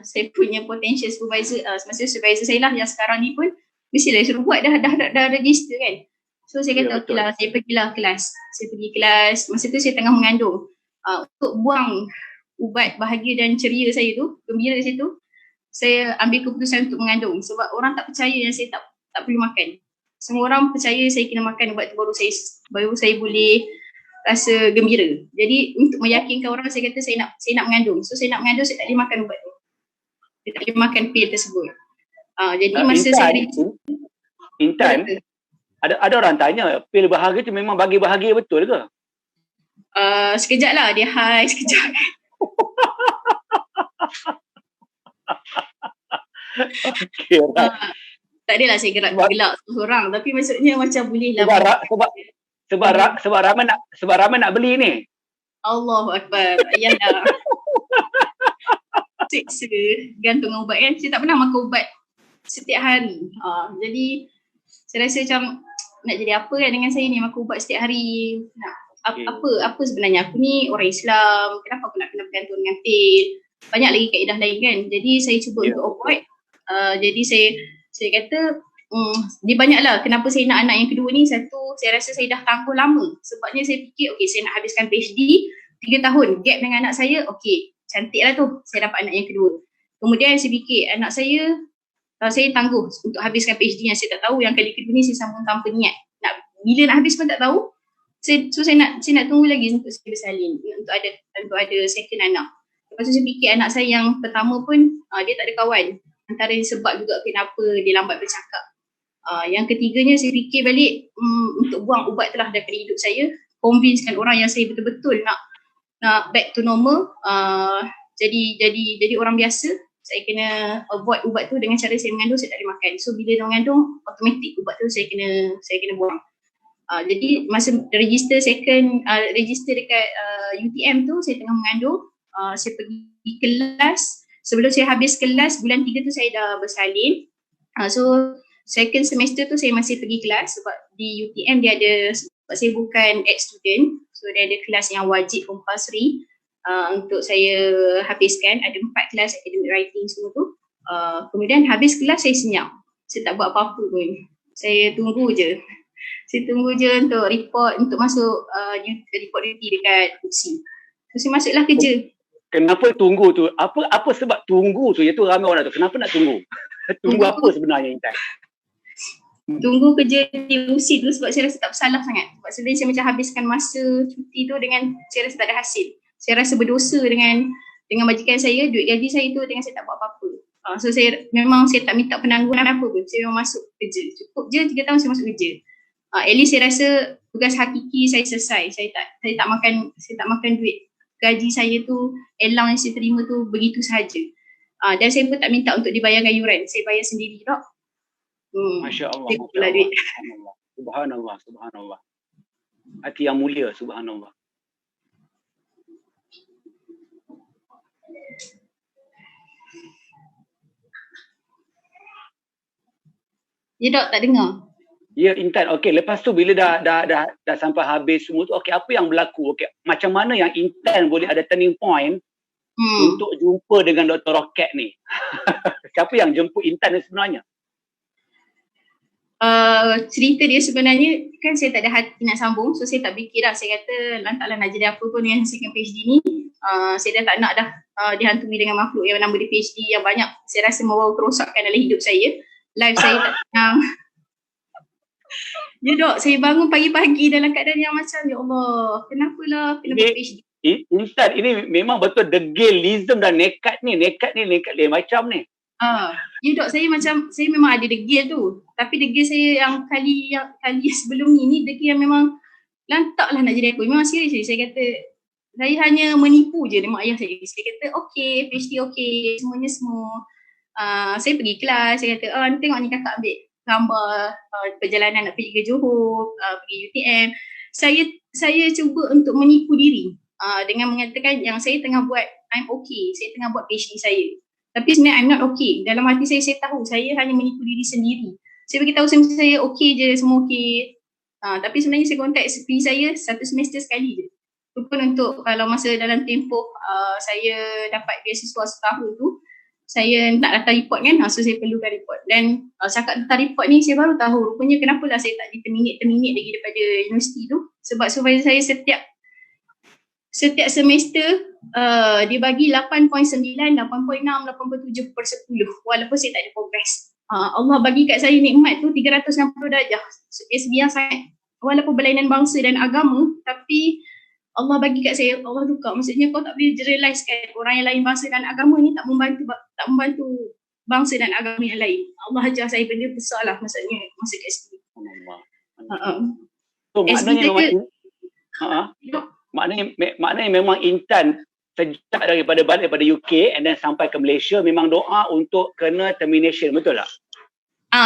Saya punya potential supervisor, maksudnya supervisor saya lah yang sekarang ni pun mestilah suruh buat, dah register kan. So saya kata okey lah, saya pergilah kelas. Saya pergi kelas, masa tu saya tengah mengandung. Untuk buang ubat bahagia dan ceria saya tu, gembira saya tu, saya ambil keputusan untuk mengandung sebab orang tak percaya yang saya tak perlu makan. Semua orang percaya saya kena makan ubat tu baru saya boleh rasa gembira. Jadi untuk meyakinkan orang, saya kata saya nak mengandung. So saya nak mengandung, saya tak boleh makan ubat tu. Saya tak boleh makan pil tersebut. Jadi masa Intan, ada orang tanya, pil bahagia tu memang bagi bahagia betul ke? Sekejap lah, dia high sekejap. Okay, tak adalah saya gelak seorang, tapi maksudnya macam boleh lah. Sebab ramai nak beli ni. Allahu Akbar. Yalah. Seksa gantung ubat kan. Saya tak pernah makan ubat setiap hari. Jadi saya rasa macam nak jadi apa kan dengan saya ni, makan ubat setiap hari. Apa sebenarnya aku ni orang Islam, kenapa aku nak kena bergantung dengan pil? Banyak lagi kaedah lain kan. Jadi saya cuba untuk avoid. Jadi saya kata dia banyaklah kenapa saya nak anak yang kedua ni. Satu, saya rasa saya dah tangguh lama. Sebabnya saya fikir okey, saya nak habiskan PhD 3 tahun gap dengan anak saya. Okey, cantik lah tu saya dapat anak yang kedua. Kemudian saya fikir anak saya tangguh untuk habiskan PhD yang saya tak tahu. Yang kali kedua ni saya sambung tanpa niat. Bila nak habis pun tak tahu. So saya nak tunggu lagi untuk saya bersalin, untuk ada second anak. Lepas tu saya fikir anak saya yang pertama pun dia tak ada kawan. Antara sebab juga kenapa dia lambat bercakap. Yang ketiganya saya fikir balik untuk buang ubat tu lah daripada hidup saya. Convincekan orang yang saya betul-betul nak back to normal. Jadi orang biasa. Saya kena avoid ubat tu dengan cara saya mengandung, saya tak boleh makan. So bila dah mengandung, automatik ubat tu saya kena buang. Jadi masa register dekat UTM tu, saya tengah mengandung. Saya pergi kelas. Sebelum saya habis kelas, bulan 3 tu saya dah bersalin. So second semester tu saya masih pergi kelas sebab di UTM dia ada, sebab saya bukan ex-student. So dia ada kelas yang wajib compulsory untuk saya habiskan. Ada 4 kelas academic writing semua tu. Kemudian habis kelas saya senyap. Saya tak buat apa-apa pun. Saya tunggu je. Untuk report, untuk masuk report duty dekat UPSI. So saya masuklah kerja. Kenapa tunggu tu? Apa sebab tunggu tu? Iaitu ramai orang tu. Kenapa nak tunggu? Tunggu apa sebenarnya Intan? Tunggu kerja di UPSI tu sebab saya rasa tak bersalah sangat. Sebab sebenarnya saya macam habiskan masa cuti tu dengan saya rasa tak ada hasil. Saya rasa berdosa dengan majikan saya, duit gaji saya tu dengan saya tak buat apa-apa. So saya tak minta penanggungan apa pun. Saya memang masuk kerja. Cukup je 3 tahun saya masuk kerja. At least saya rasa tugas hakiki saya selesai. Saya tak makan duit gaji saya tu, elang yang saya terima tu begitu sahaja. Dan saya pun tak minta untuk dibayarkan yuran. Saya bayar sendiri dok. Masya Allah. Dia Masya pula Allah. duit. Subhanallah. Subhanallah. Subhanallah. Hati yang mulia. Subhanallah. Ya dok, tak dengar. Ya Intan, okey, lepas tu bila dah sampai habis semua tu, okey, apa yang berlaku? Okey, macam mana yang Intan boleh ada turning point untuk jumpa dengan Dr. Rocket ni? Siapa yang jemput Intan ni sebenarnya? Cerita dia sebenarnya kan saya tak ada hati nak sambung, so saya tak fikir lah. Saya kata lantaklah nak jadi apa pun dengan hasilkan PhD ni. Saya dah tak nak dah dihantui dengan makhluk yang nama dia PhD yang banyak saya rasa membawa kerosakan dalam hidup saya. Life saya tak tenang. Ya dok, saya bangun pagi-pagi dalam keadaan yang macam ya Allah, kenapa PhD? Intan, ini memang betul degilism dan nekat lain macam ni. Ya dok, saya memang ada degil tu. Tapi degil saya yang kali sebelum ni degil yang memang lantaklah nak jadi aku. Memang serius saya kata saya hanya menipu je dengan mak ayah saya. Saya kata okey, PhD okey, semuanya semua. Saya pergi kelas, saya kata nanti tengok ni kakak ambil gambar perjalanan nak pergi ke Johor, pergi UTM. Saya cuba untuk menipu diri dengan mengatakan yang saya tengah buat I'm okay, saya tengah buat PhD saya. Tapi sebenarnya I'm not okay. Dalam hati saya tahu saya hanya menipu diri sendiri. Saya beritahu saya okay je, semua okay. Tapi sebenarnya saya kontak SP saya satu semester sekali je. Itu pun untuk kalau masa dalam tempoh saya dapat beasiswa setahun tu, saya nak datang report kan, so saya perlukan report. Dan cakap tentang report ni saya baru tahu rupanya kenapalah saya tak di-terminate lagi daripada universiti tu. Sebab supervisor saya setiap semester dia bagi 8.9, 8.6, 8.7/10 walaupun saya tak ada progress. Allah bagi kat saya nikmat tu 360 darjah. SB yang sangat, walaupun berlainan bangsa dan agama, tapi Allah bagi kat saya, Allah tukar. Maksudnya kau tak boleh realise kan orang yang lain bangsa dan agama ni tak membantu bangsa dan agama yang lain. Allah ajar saya benda besar lah maksudnya masa kat SB. So maknanya memang Intan sejak balik daripada UK and then sampai ke Malaysia memang doa untuk kena termination, betul tak?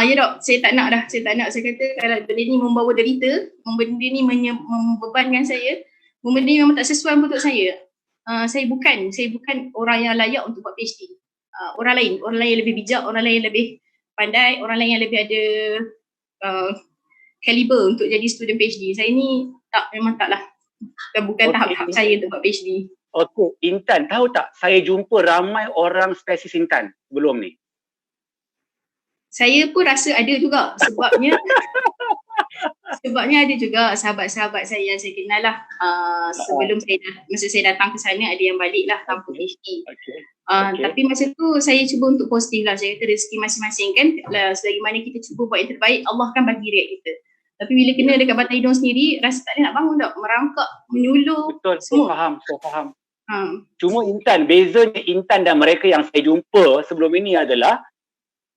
Ya dok, saya tak nak dah. Saya kata kalau benda ni membawa derita, benda ni membebankan saya, benda ni memang tak sesuai untuk saya. Saya bukan orang yang layak untuk buat PhD. Orang lain yang lebih bijak, orang lain yang lebih pandai, orang lain yang lebih ada kaliber untuk jadi student PhD. Saya ni memang taklah. Bukan tahap saya untuk buat PhD. Okey, Intan, tahu tak saya jumpa ramai orang spesies Intan sebelum ni? Saya pun rasa ada juga sebabnya ada juga sahabat-sahabat saya yang saya kenal lah. Sebelum masa saya datang ke sana ada yang balik lah tanpa PhD. Tapi masa tu saya cuba untuk positif lah. Saya kata rezeki masing-masing kan. Selagi mana kita cuba buat yang terbaik, Allah akan bagi reward kita. Tapi bila kena dekat batang hidung sendiri, rasa tak boleh nak bangun tak. Merangkak, menyuluh. Betul, semua. saya faham. Cuma Intan, bezanya Intan dan mereka yang saya jumpa sebelum ini adalah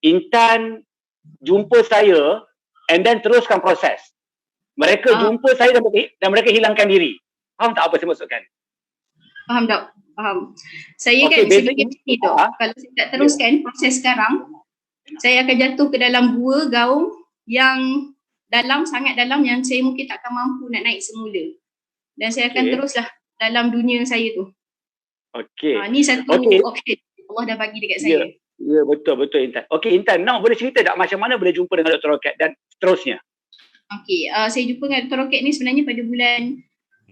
Intan jumpa saya and then teruskan proses. Mereka jumpa saya dan mereka hilangkan diri. Faham tak apa saya maksudkan? Faham tak? Faham. Saya kan sebagai ni tu, kalau saya tak teruskan proses sekarang, saya akan jatuh ke dalam gua gaung yang dalam, sangat dalam, yang saya mungkin tak akan mampu nak naik semula. Dan saya akan teruslah dalam dunia saya tu. Ni satu option Allah dah bagi dekat saya. Ya, betul Intan. Okey Intan, now boleh cerita tak macam mana boleh jumpa dengan Dr. Rocket dan seterusnya? Saya jumpa dengan Dr. Rocket ni sebenarnya pada bulan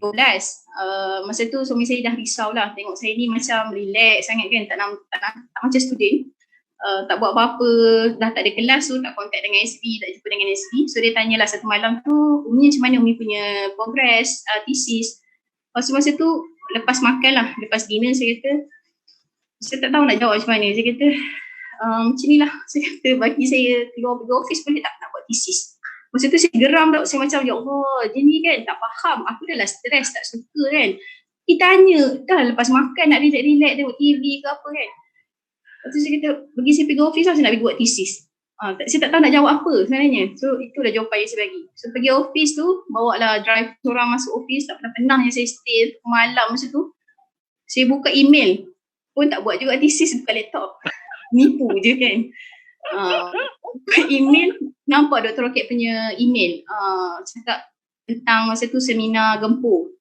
12. Masa tu suami saya dah risau lah, tengok saya ni macam relax sangat kan, tak macam student. Tak buat apa-apa, dah tak ada kelas tu, tak kontak dengan SB, tak jumpa dengan SB. So dia tanyalah satu malam tu, Umi macam mana Umi punya progress, thesis. Masa tu lepas makan lah, lepas dinner saya kata, saya tak tahu nak jawab macam mana. Saya kata, macam ni lah, saya kata bagi saya keluar pergi office boleh tak nak buat thesis. Masa tu saya geram tak, saya macam ya Allah, dia ni kan tak faham, aku dah lah stres, tak suka kan. Dia tanya, dah lepas makan nak relax-relax tengok TV ke apa kan. Lepas tu saya kata, bagi saya pergi office lah, saya nak pergi buat thesis. Saya tak tahu nak jawab apa sebenarnya. So itulah jawapan yang saya bagi. So pergi office tu, bawa lah drive orang masuk office, tak pernah yang saya stay malam masa tu. Saya buka email, pun tak buat juga thesis, buka laptop. Nipu je kan. Buka email, nampak Dr. Rocket punya email cakap tentang masa tu seminar Gempur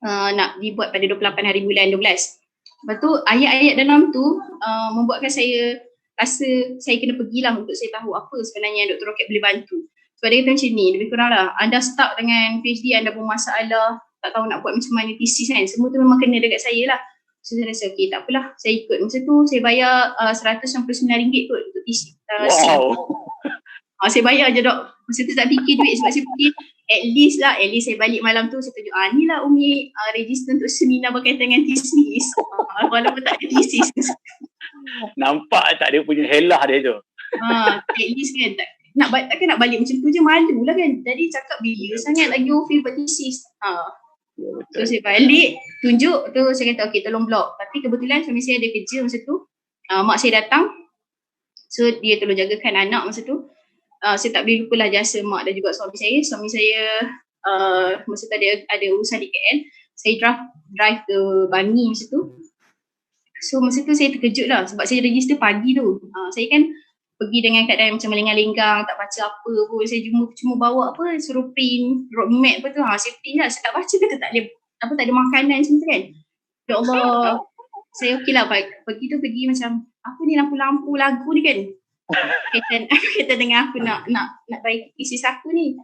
nak dibuat pada 28 hari bulan 12. Lepas tu ayat-ayat dalam tu membuatkan saya rasa saya kena pergilah untuk saya tahu apa sebenarnya Dr. Rocket boleh bantu. Sebab dia kata macam ni, lebih kurang lah, anda stuck dengan PhD, anda bermasalah, tak tahu nak buat macam mana tesis kan, semua tu memang kena dekat saya lah. So saya rasa okay, tak apalah, saya ikut. Masa tu saya bayar RM199 kot untuk tesis. Wow. Saya bayar je dok. Masa tu tak fikir duit sebab saya fikir at least saya balik malam tu saya tunjuk ni lah Umi register untuk seminar berkaitan dengan tesis. Walaupun tak ada tesis. Nampak tak dia punya helah dia tu. At least kan takkan nak balik macam tu je, malu lah kan. Jadi cakap bila sangat lagi offer buat tesis. So saya balik, tunjuk tu, saya kata okay tolong block. Tapi kebetulan suami saya ada kerja masa tu, mak saya datang, so dia tolong jagakan anak masa tu. Saya tak boleh lupalah jasa mak dan juga suami saya. Suami saya masa tu ada urusan di KL, saya drive ke Bangi masa tu. So masa tu saya terkejut lah sebab saya register pagi tu. Saya kan pergi dengan keadaan macam melenggang-lenggang, tak baca apa pun. Saya cuma bawa apa, suruh print roadmap apa tu. Saya print lah, saya tak baca, kata tak ada makanan macam tu kan. Ya Allah, saya okey lah pergi macam apa ni lampu-lampu lagu ni kan. Kaitan dengan aku nak baik tesis aku ni.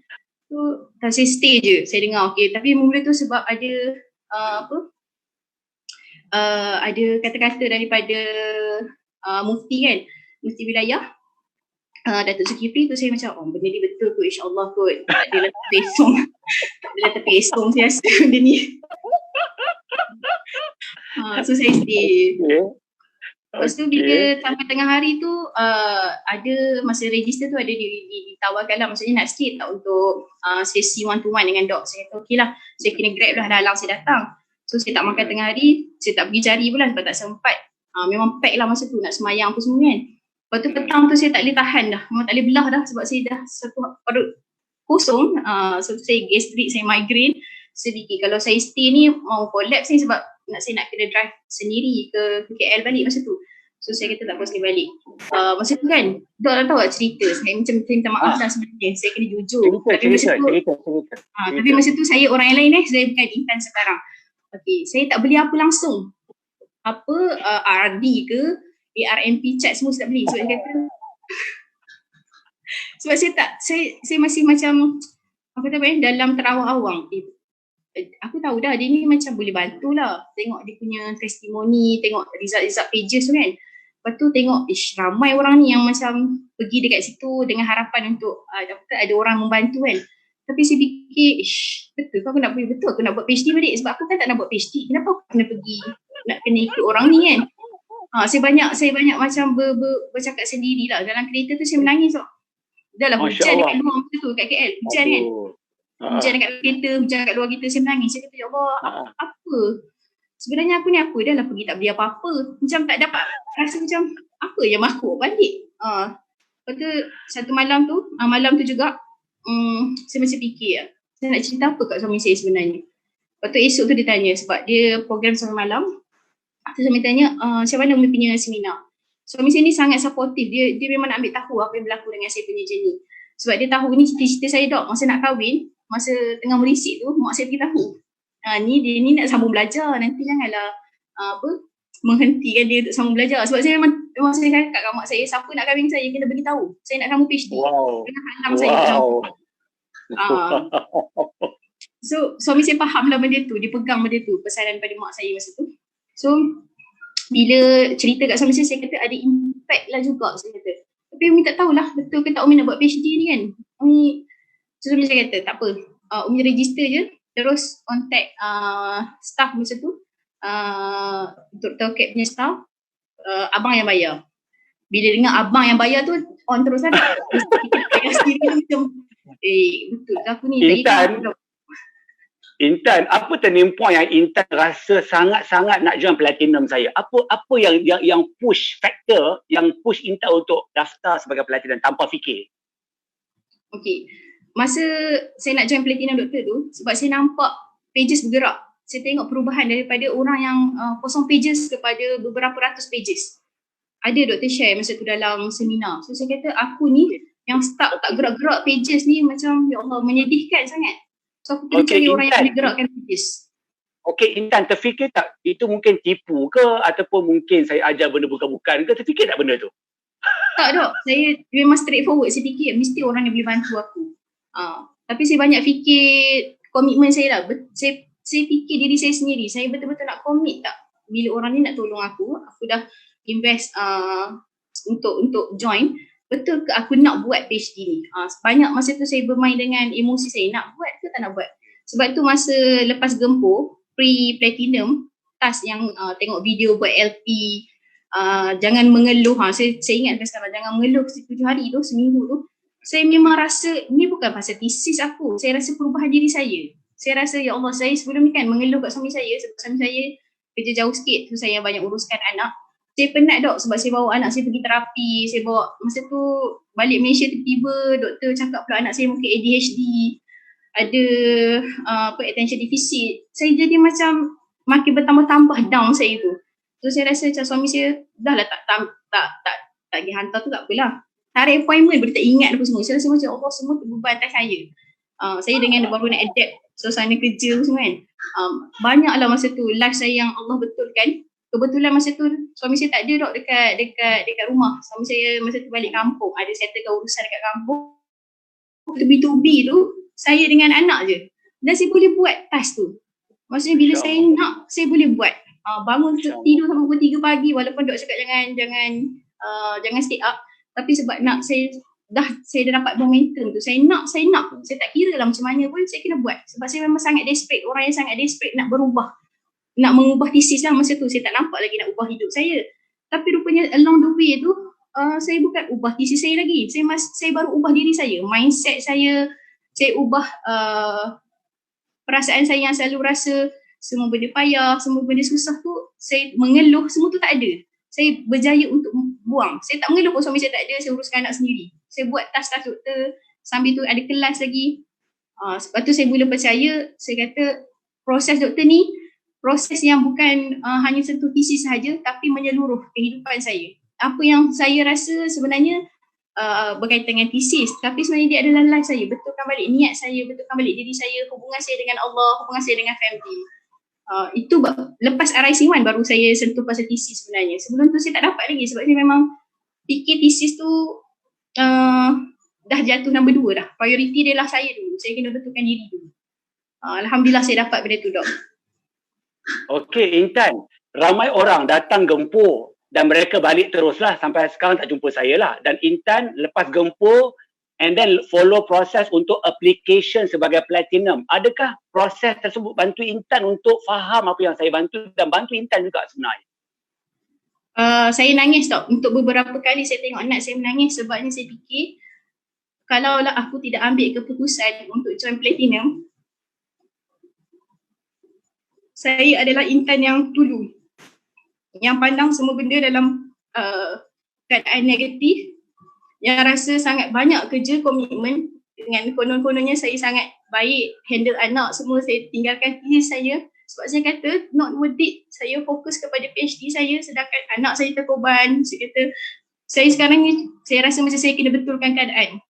So saya stay je, saya dengar okey. Tapi mula tu sebab ada ada kata-kata daripada mufti kan, mufti wilayah, Datuk Zulkifli tu, saya macam benda ni betul kot, insyaAllah kot, tak adalah terpesong saya rasa benda ni. So saya stay. Lepas tu bila sampai tengah hari tu ada masa register tu ada ditawarkan lah, maksudnya nak skip tak untuk sesi one to one dengan dok. Saya kata okey lah, saya kena grab lah, dah saya datang. So saya tak makan tengah hari, saya tak pergi cari pula sebab tak sempat. Memang pack lah masa tu, nak semayang apa semua kan. Lepas tu petang tu saya tak boleh tahan dah, memang tak boleh belah dah sebab saya dah satu perut kosong. So saya gastrik, saya migraine sedikit. Kalau saya stay ni mau collapse ni sebab saya nak kena drive sendiri ke KL balik masa tu. So saya kata tak apa, saya balik. Masa tu kan, dok dah tahu tak cerita, saya macam minta maaf lah sebenarnya, saya kena jujur. Tapi masa tu saya orang yang lain saya bukan Intan sekarang. Okay, saya tak beli apa langsung. Apa RD ke ARMP chat semua saya tak beli sebab dia kata sebab saya masih macam apa kata dalam terawang-awang. Aku tahu dah dia ni macam boleh bantulah, tengok dia punya testimoni, tengok result pages tu kan. Lepas tu tengok ramai orang ni yang macam pergi dekat situ dengan harapan untuk ada orang membantu kan. Tapi saya fikir, betul ke aku nak pergi, betul aku nak buat PhD balik sebab aku kan tak nak buat PhD. Kenapa aku kena pergi nak kena ikut orang ni kan. Saya banyak macam bercakap sendirilah. Dalam kereta tu saya menangis tau. Dah lah hujan dekat luar masa tu kat KL. Hujan kan. Hujan dekat kereta, hujan kat luar kereta, saya menangis. Saya kata ya Allah, apa? Sebenarnya aku ni apa? Dah lah pergi tak beli apa-apa. Macam tak dapat rasa macam apa yang makhluk balik. Lepas tu satu malam tu juga saya masih fikir saya nak cerita apa kat suami saya sebenarnya. Lepas tu esok tu dia tanya sebab dia program sampai malam. So suami tanya, macam mana Umi punya seminar? Suami saya ni sangat supportive. Dia memang nak ambil tahu apa yang berlaku dengan saya punya journey. Sebab dia tahu ni cerita-cerita saya dok. Masa nak kahwin, masa tengah merisik tu, mak saya beritahu. Dia ni nak sambung belajar. Nanti janganlah menghentikan dia untuk sambung belajar. Sebab saya memang saya cakap kat mak saya, siapa nak kahwin saya kena beritahu. Saya nak sambung PhD. Kena halang saya. So suami saya faham lah benda tu. Dia pegang benda tu, pesanan pada mak saya masa tu. So bila cerita kat suami saya kata ada impact lah juga, saya kata. Tapi Umi tak tahulah betul ke tak Umi nak buat PhD ni kan. Suami saya kata tak apa, Umi register je, terus contact staff masa tu, Dr. Kat punya staff, abang yang bayar. Bila dengar abang yang bayar tu on terus lah. Macam betul aku ni Intan, apa turning point yang Intan rasa sangat-sangat nak join Platinum saya? Apa yang push factor yang push Intan untuk daftar sebagai Platinum tanpa fikir? Okay, masa saya nak join Platinum Doktor tu, sebab saya nampak pages bergerak. Saya tengok perubahan daripada orang yang kosong pages kepada beberapa ratus pages. Ada doktor share masa tu dalam seminar. So saya kata aku ni Yang stuck tak gerak-gerak pages ni macam ya Allah menyedihkan sangat. So aku kena cari orang yang boleh gerakkan pages. Okey, Intan, terfikir tak itu mungkin tipu ke ataupun mungkin saya ajar benda bukan-bukan ke? Terfikir tak benda tu? Tak dok, saya memang straightforward. Saya fikir mesti orang yang boleh bantu aku. Tapi saya banyak fikir komitmen saya lah. Saya fikir diri saya sendiri. Saya betul-betul nak commit tak? Bila orang ni nak tolong aku dah invest untuk join. Betul ke aku nak buat PhD ni? Banyak masa tu saya bermain dengan emosi saya. Nak buat ke tak nak buat? Sebab tu masa lepas gempur, pre-platinum, task yang tengok video buat LP, jangan mengeluh. Saya ingat sekarang, jangan mengeluh 7 hari tu, seminggu tu. Saya memang rasa ni bukan pasal tesis aku. Saya rasa perubahan diri saya. Saya rasa ya Allah, saya sebelum ni kan mengeluh kat suami saya sebab suami saya kerja jauh sikit. So saya banyak uruskan anak. Saya penat dok sebab saya bawa anak saya pergi terapi. Saya bawa masa tu balik Malaysia tiba-tiba doktor cakap pula anak saya mungkin ADHD, ada attention deficit. Saya jadi macam makin bertambah-tambah down saya tu. So saya rasa macam suami saya dah lah tak pergi hantar tu tak apalah. Tarik appointment boleh tak ingat apa semua. Saya rasa macam Allah semua beban atas saya. Saya dengan baru nak adapt suasana kerja semua kan. Banyaklah masa tu life saya yang Allah betulkan. Kebetulan masa tu suami saya tak ada dok dekat rumah. Suami saya masa tu balik kampung, ada settlekan urusan dekat kampung. B2B tu saya dengan anak je. Dan saya boleh buat task tu. Maksudnya bila saya nak, saya boleh buat. Bangun tidur sampai pukul 3 pagi walaupun dok cakap jangan stay up, tapi sebab nak saya dah dapat momentum tu. Saya nak. Saya tak kira lah macam mana pun saya kena buat. Sebab saya memang sangat desperate, orang yang sangat desperate nak berubah. Nak mengubah tesis lah masa tu. Saya tak nampak lagi nak ubah hidup saya. Tapi rupanya along the way tu saya bukan ubah tesis saya lagi. Saya baru ubah diri saya, mindset saya ubah perasaan saya yang selalu rasa semua benda payah, semua benda susah tu, saya mengeluh, semua tu tak ada. Saya berjaya untuk buang. Saya tak mengeluh kalau suami saya tak ada, saya uruskan anak sendiri. Saya buat task-task doktor, sambil tu ada kelas lagi. Sebab tu saya mula percaya, saya kata proses doktor ni, proses yang bukan hanya sentuh tesis sahaja, tapi menyeluruh kehidupan saya. Apa yang saya rasa sebenarnya berkaitan dengan tesis, tapi sebenarnya dia adalah life saya. Betulkan balik niat saya, betulkan balik diri saya, hubungan saya dengan Allah, hubungan saya dengan family. Itu lepas RIC1 baru saya sentuh pasal tesis sebenarnya. Sebelum tu saya tak dapat lagi sebab saya memang fikir tesis tu dah jatuh nombor 2 dah. Priority dia lah saya dulu. Saya kena betulkan diri dulu. Alhamdulillah saya dapat benda tu dok. Okey Intan, ramai orang datang gempur dan mereka balik teruslah sampai sekarang tak jumpa saya lah. Dan Intan lepas gempur and then follow proses untuk application sebagai platinum. Adakah proses tersebut bantu Intan untuk faham apa yang saya bantu dan bantu Intan juga sebenarnya? Saya nangis tau. Untuk beberapa kali saya tengok anak saya menangis sebabnya saya fikir kalaulah aku tidak ambil keputusan untuk join platinum, saya adalah Intan yang dulu, yang pandang semua benda dalam keadaan negatif, yang rasa sangat banyak kerja, komitmen. Dengan konon-kononnya saya sangat baik, handle anak semua, saya tinggalkan tesis saya. Sebab saya kata not worth it, saya fokus kepada PhD saya sedangkan anak saya terkorban. Saya kata saya sekarang ni, saya rasa macam saya kena betulkan keadaan.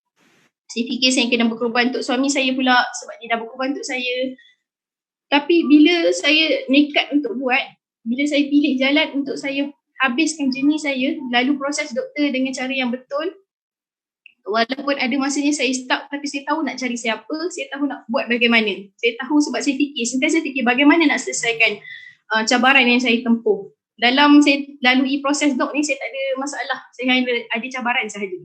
Saya fikir saya kena berkorban untuk suami saya pula sebab dia dah berkorban untuk saya. Tapi bila saya nekat untuk buat, bila saya pilih jalan untuk saya habiskan journey saya, lalu proses doktor dengan cara yang betul, walaupun ada masanya saya stuck, tapi saya tahu nak cari siapa, saya tahu nak buat bagaimana. Saya tahu sebab saya sentiasa fikir bagaimana nak selesaikan cabaran yang saya tempuh. Dalam saya lalui proses dok ni, saya tak ada masalah. Saya hanya ada cabaran sahaja.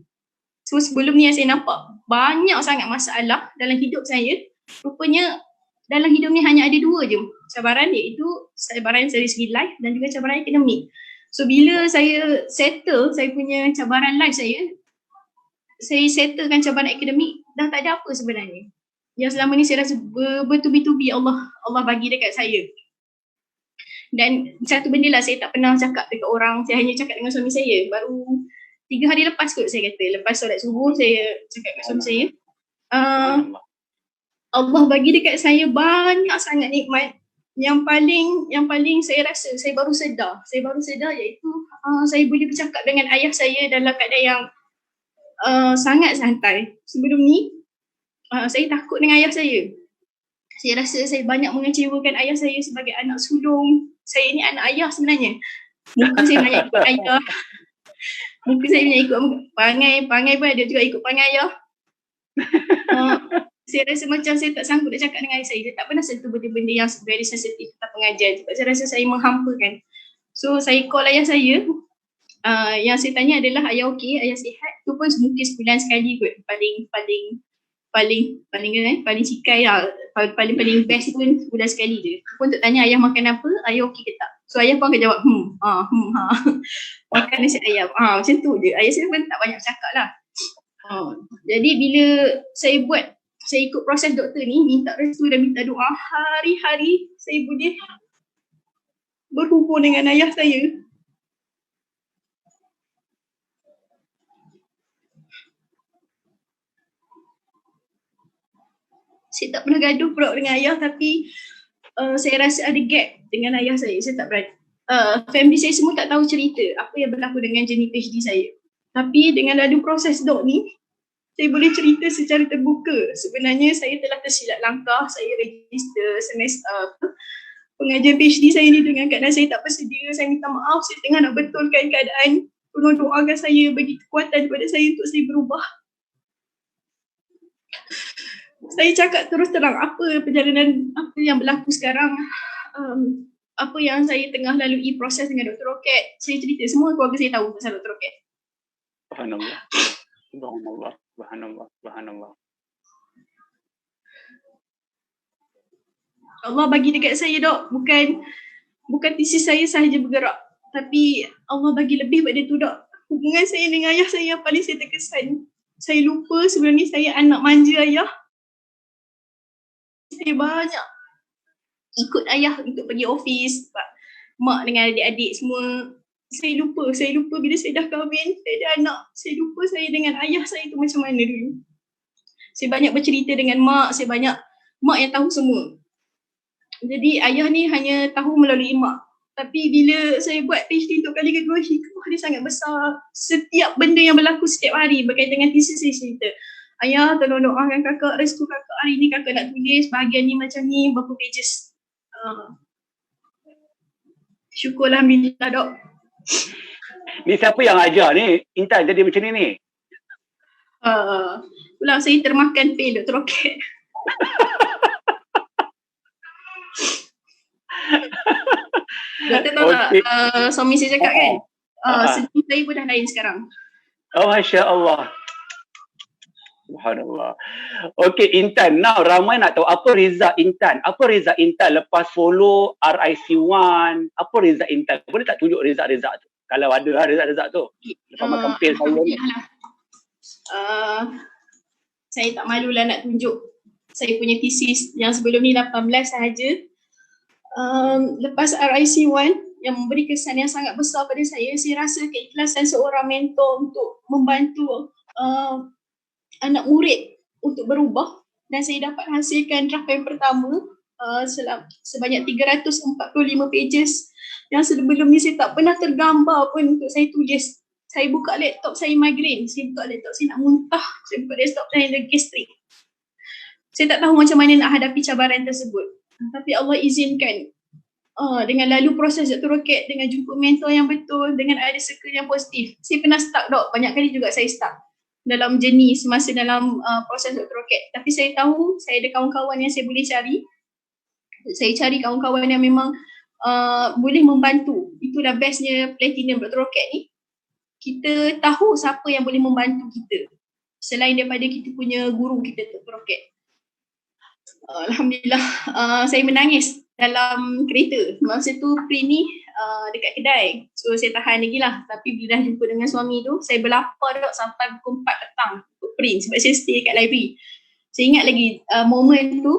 So sebelum ni yang saya nampak banyak sangat masalah dalam hidup saya. Rupanya dalam hidup ni hanya ada 2 je cabaran, iaitu cabaran dari segi life dan juga cabaran akademik. So bila saya settle saya punya cabaran life saya settlekan cabaran akademik, dah tak ada apa sebenarnya. Yang selama ni saya rasa bertubi-tubi Allah bagi dekat saya. Dan satu benda lah saya tak pernah cakap dekat orang, saya hanya cakap dengan suami saya. Baru 3 hari lepas kot saya kata, lepas solat subuh saya cakap dengan suami saya, Allah bagi dekat saya banyak sangat nikmat. Yang paling saya rasa saya baru sedar iaitu saya boleh bercakap dengan ayah saya dalam keadaan yang sangat santai. Sebelum ni saya takut dengan ayah saya. Saya rasa saya banyak mengecewakan ayah saya sebagai anak sulung. Saya ni anak ayah sebenarnya. Muka saya banyak ikut ayah. Muka saya banyak ikut perangai pun ada juga ikut perangai ayah. Saya rasa macam saya tak sanggup nak cakap dengan ayah saya. Dia tak pernah sentuh benda-benda yang very sensitif tentang pengajian. Sebab saya rasa saya menghampakan. So saya call ayah saya. Yang saya tanya adalah ayah okey, ayah sihat. Tu pun mungkin sebulan sekali kot. Paling cikai lah. Paling best pun sebulan sekali je. Tu pun untuk tanya ayah makan apa, ayah okey ke tak. So ayah pun akan jawab makan nasi ayam. Macam tu je. Ayah saya pun tak banyak cakap lah. Jadi bila saya ikut proses doktor ni, minta restu dan minta doa, hari-hari saya boleh berhubung dengan ayah saya. Saya tak pernah gaduh pula dengan ayah, tapi saya rasa ada gap dengan ayah saya. Saya tak berani. Family saya semua tak tahu cerita apa yang berlaku dengan journey PhD saya. Tapi dengan lalu proses dok ni, saya boleh cerita secara terbuka. Sebenarnya saya telah tersilap langkah. Saya register semester pengajian PhD saya ni dengan keadaan saya tak bersedia. Saya minta maaf. Saya tengah nak betulkan keadaan. Tolong doakan saya, bagi kekuatan kepada saya untuk saya berubah. Saya cakap terus terang apa perjalanan, apa yang berlaku sekarang, apa yang saya tengah lalui proses dengan Dr. Roket. Saya cerita, semua keluarga saya tahu pasal Dr. Roket. Subhanallah. Subhanallah. Subhanallah. Subhanallah. Allah bagi dekat saya dok, bukan tesis saya sahaja bergerak, tapi Allah bagi lebih pada tu dok. Hubungan saya dengan ayah saya yang paling saya terkesan. Saya lupa sebelum ni saya anak manja ayah. Saya banyak ikut ayah untuk pergi office, mak dengan adik-adik semua. Saya lupa bila saya dah kahwin, saya ada anak. Saya lupa saya dengan ayah saya tu macam mana dulu. Saya banyak bercerita dengan mak, mak yang tahu semua. Jadi ayah ni hanya tahu melalui mak. Tapi bila saya buat PhD untuk kali kedua, hikmah dia sangat besar. Setiap benda yang berlaku setiap hari berkaitan dengan tesis saya cerita. Ayah tolong doakan kakak, restu kakak hari ni kakak nak tulis bahagian ni macam ni, berapa pages. Syukur alhamdulillah dok. Ni siapa yang ajar ni? Intan jadi macam ni? Pulang saya termakan fail Dr. Roket. Doktor tahu tak suami saya cakap kan? Sedih saya pun dah lain sekarang. Oh, Masya Allah. Subhanallah. Okey Intan, now ramai nak tahu apa result Intan. Apa result Intan lepas follow RIC1? Apa result Intan? Boleh tak tunjuk result tu? Kalau ada result tu. Lepas makan pil saya ni. Saya tak malulah nak tunjuk saya punya tesis yang sebelum ni 18 sahaja. Lepas RIC1 yang memberi kesan yang sangat besar pada saya rasa keikhlasan seorang mentor untuk membantu anak murid untuk berubah, dan saya dapat hasilkan draft yang pertama sebanyak 345 pages yang sebelum ni saya tak pernah tergambar pun untuk saya tulis. Saya buka laptop saya migraine, saya buka laptop saya nak muntah, saya buka laptop saya ada gastrik. Saya tak tahu macam mana nak hadapi cabaran tersebut. Tapi Allah izinkan dengan lalu proses Dr. Roket, dengan jumpa mentor yang betul, dengan ada circle yang positif. Saya pernah stuck dok, banyak kali juga saya stuck dalam journey semasa dalam proses Dr. Roket. Tapi saya tahu saya ada kawan-kawan yang saya boleh cari. Saya cari kawan-kawan yang memang boleh membantu. Itulah bestnya Platinum Dr. Roket ni. Kita tahu siapa yang boleh membantu kita selain daripada kita punya guru kita Dr. Roket. Alhamdulillah, saya menangis dalam kereta. Masa tu print ni dekat kedai. So saya tahan lagi lah. Tapi bila dah jumpa dengan suami tu, saya berlapar dok sampai pukul 4 petang untuk print sebab saya stay dekat library. Saya ingat lagi momen tu,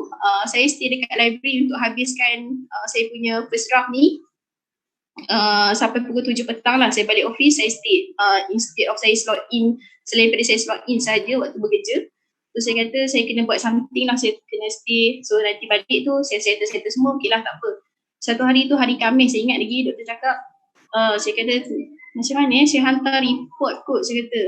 saya stay dekat library untuk habiskan saya punya first draft ni. Sampai pukul 7 petang lah saya balik office, saya stay. Instead of saya slot in, selain daripada saya slot in saja waktu bekerja. So saya kata saya kena buat something lah, saya kena stay. So nanti balik tu saya settle semua, okey lah tak apa. Satu hari tu hari Khamis, saya ingat lagi doktor cakap, saya kata macam mana saya hantar report kot, saya kata.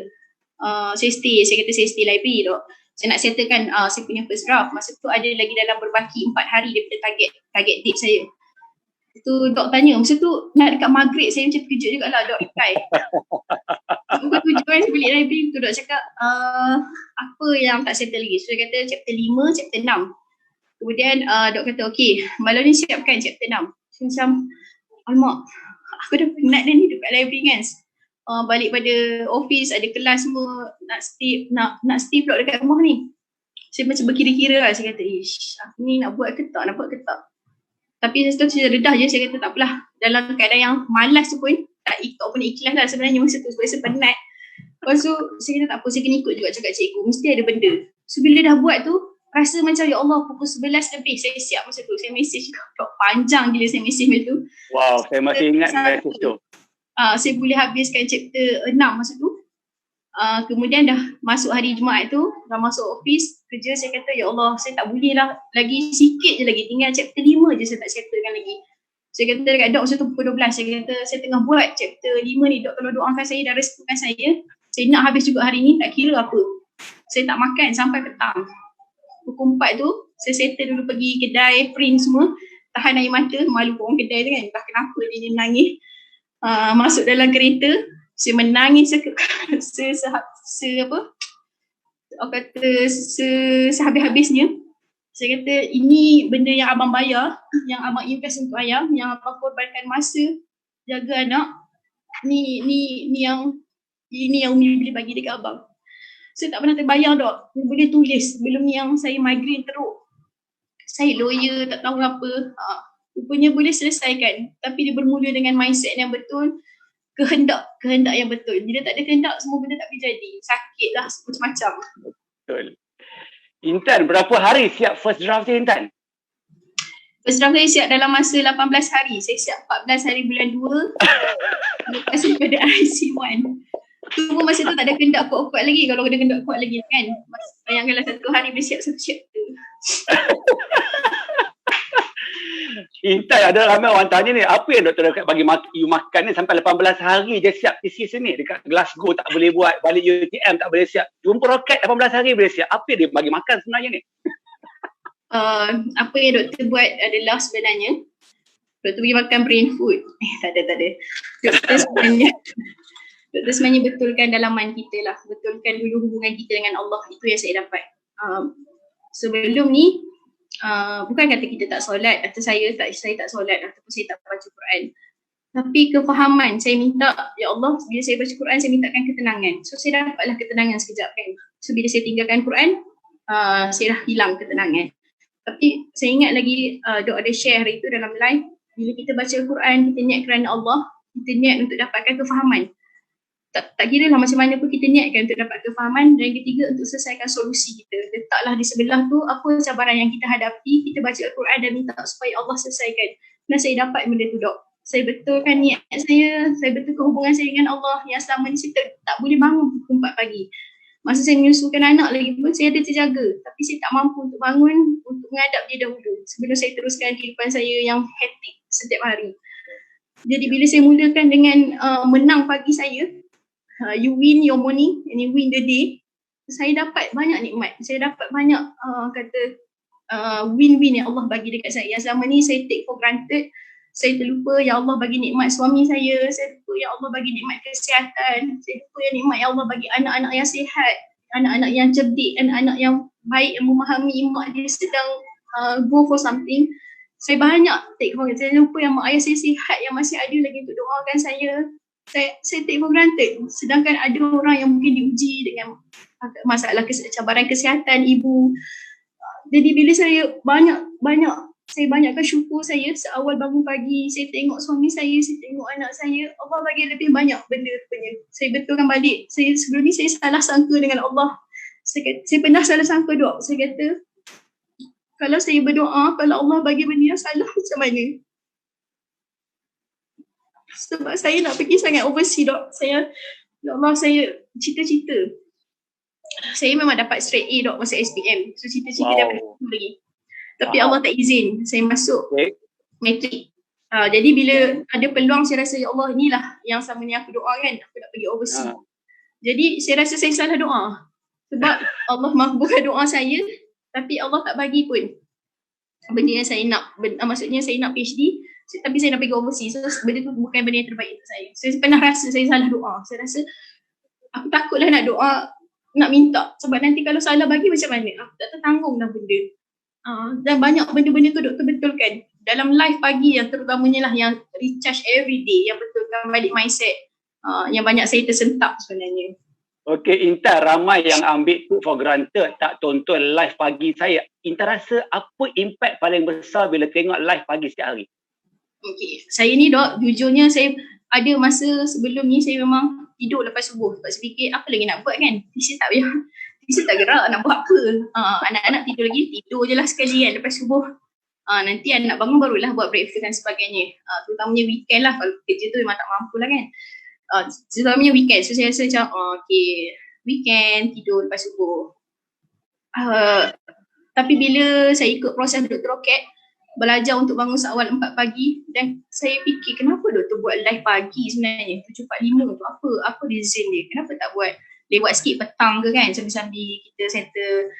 saya kata saya stay library dok. Saya nak settlekan saya punya first draft. Masa tu ada lagi dalam berbaki 4 hari daripada target date saya. Tu dok tanya, masa tu nak dekat maghrib saya macam terkejut jugalah dok reply. Pukul 7 kan saya balik library tu dok cakap apa yang tak settle lagi. So dia kata chapter 5, chapter 6. Kemudian dok kata okey, malam ni siapkan chapter 6. So, macam alamak, aku dah penat dah ni dekat library kan. Balik pada office ada kelas semua, nak stay pula dekat rumah ni. Saya macam berkira-kira lah, saya kata aku ni nak buat ke tak. Tapi saya redah je, saya kata tak apalah. Dalam keadaan yang malas tu pun tak ikhlas lah sebenarnya masa tu sebab saya penat. Lepas tu saya kata tak apa, saya kena ikut juga cakap cikgu, mesti ada benda. So bila dah buat tu, rasa macam ya Allah pukul 11 lebih saya siap masa tu. Saya mesej panjang gila saya mesej masa tu. Wow, saya masih ingat mesej tu. Saya boleh habiskan chapter 6 masa tu. Kemudian dah masuk hari Jumaat tu, dah masuk office kerja, saya kata ya Allah saya tak boleh lah, lagi sikit je lagi, tinggal chapter 5 je saya tak settlekan lagi. Saya kata dekat dok masa tu pukul 12, saya kata saya tengah buat chapter 5 ni, dok tolong doakan saya dan restukan saya nak habis juga hari ni, tak kira apa. Saya tak makan sampai petang. Pukul 4 tu saya settle dulu pergi kedai print semua, tahan air mata, malu orang kedai tu kan, entah kenapa dia ni menangis. Masuk dalam kereta, saya menangis sehabis-habisnya. Saya kata ini benda yang abang bayar, yang abang invest untuk ayah, yang abang korbankan masa jaga anak. Ni yang Umi boleh bagi dekat abang. Saya tak pernah terbayang dok, boleh tulis sebelum ni yang saya migraine teruk. Saya lawyer tak tahu apa. Rupanya boleh selesaikan, tapi dia bermula dengan mindset yang betul, kehendak yang betul. Bila tak ada kehendak, semua benda tak boleh jadi. Sakit lah macam-macam. Betul. Intan, berapa hari siap first draft je Intan? First draft saya siap dalam masa 18 hari. Saya siap 14 hari bulan 2. Lepas daripada IC1. Tu pun masa tu tak ada kehendak kuat-kuat lagi. Kalau ada kehendak kuat lagi kan, bayangkanlah 1 hari boleh siap 1 chapter. Intan, ada ramai orang tanya ni, apa yang doktor bagi you makan ni sampai 18 hari je siap thesis ni dekat Glasgow tak boleh buat, balik UTM tak boleh siap, jumpa roket 18 hari boleh siap. Apa dia bagi makan sebenarnya ni? Apa yang doktor buat adalah sebenarnya doktor bagi makan brain food. Tak ada. Doktor sebenarnya betulkan dalaman kita lah, betulkan dulu hubungan kita dengan Allah. Itu yang saya dapat. Sebelum ni bukan kata kita tak solat atau saya tak solat ataupun saya tak baca Quran, tapi kefahaman. Saya minta ya Allah, bila saya baca Quran saya mintakan ketenangan. So saya dapatlah ketenangan sekejap kan. So bila saya tinggalkan Quran, saya dah hilang ketenangan. Tapi saya ingat lagi dok ada share hari itu dalam live, bila kita baca Quran kita niat kerana Allah, kita niat untuk dapatkan kefahaman. Tak kira lah macam mana pun kita niatkan untuk dapat kefahaman. Dan yang ketiga, untuk selesaikan solusi kita. Letaklah di sebelah tu apa cabaran yang kita hadapi, kita baca Al-Quran dan minta supaya Allah selesaikan. Dan saya dapat benda tu dok. Saya betulkan niat saya betulkan hubungan saya dengan Allah yang selama ni saya tak boleh bangun pukul 4 pagi. Masa saya menyusukan anak lagi pun saya ada terjaga, tapi saya tak mampu untuk bangun untuk menghadap dia dahulu sebelum saya teruskan kehidupan saya yang hektik setiap hari. Jadi bila saya mulakan dengan menang pagi saya, you win your morning and you win the day, saya dapat banyak nikmat. Saya dapat banyak win-win yang Allah bagi dekat saya. Yang selama ni saya take for granted. Saya terlupa ya Allah bagi nikmat suami saya lupa ya Allah bagi nikmat kesihatan, saya lupa ya nikmat ya Allah bagi anak-anak yang sihat, anak-anak yang cerdik, anak-anak yang baik, yang memahami mak dia sedang go for something. Saya banyak take for granted. Saya lupa yang mak ayah saya sihat, yang masih ada lagi untuk doakan saya. Saya take for granted. Sedangkan ada orang yang mungkin diuji dengan masalah cabaran kesihatan ibu. Jadi bila saya banyakkan syukur saya seawal bangun pagi, saya tengok suami saya tengok anak saya, Allah bagi lebih banyak benda rupanya. Saya betulkan balik. Sebelum ni saya salah sangka dengan Allah. Saya pernah salah sangka dok. Saya kata kalau saya berdoa, kalau Allah bagi benda yang salah macam mana? Sebab saya nak pergi sangat overseas dok. Ya Allah, saya cita-cita. Saya memang dapat straight A dok masa SPM. So cita-cita daripada itu lagi. Tapi Allah tak izin saya masuk matrik. Jadi bila ada peluang saya rasa ya Allah inilah yang sama ni aku doa kan, aku nak pergi overseas. Jadi saya rasa saya salah doa. Sebab Allah makbulkan doa saya, tapi Allah tak bagi pun benda yang saya nak. Maksudnya saya nak PhD, tapi saya nak pergi overseas. So benda tu bukan benda yang terbaik untuk saya. Saya pernah rasa saya salah doa. Saya rasa aku takutlah nak doa, nak minta. Sebab nanti kalau salah bagi macam mana? Aku tak tertanggung dah benda. Dan banyak benda-benda tu doktor betulkan. Dalam live pagi yang terutamanya lah yang recharge every day, yang betulkan balik mindset. Yang banyak saya tersentak sebenarnya. Okey, Intan, ramai yang ambil tu for granted, tak tonton live pagi saya. Intan rasa apa impact paling besar bila tengok live pagi setiap hari? Okey, saya ni dok, jujurnya saya ada masa sebelum ni saya memang tidur lepas subuh. Sebab saya fikir apa lagi nak buat kan? Tisi tak payah, tisi tak gerak nak buat apa. Anak-anak tidur lagi, tidur je lah sekali kan lepas subuh. Nanti anak bangun barulah buat breakfast dan sebagainya. Terutamanya weekend lah, kalau kerja tu memang tak mampu lah kan. Terutamanya weekend, so saya rasa macam okay, weekend tidur lepas subuh. Tapi bila saya ikut proses Dr. Rocket, belajar untuk bangun seawal 4 pagi, dan saya fikir kenapa doktor buat live pagi sebenarnya 7.45 tu, apa reason dia, kenapa tak buat lewat sikit petang ke kan, sambil-sambil kita settle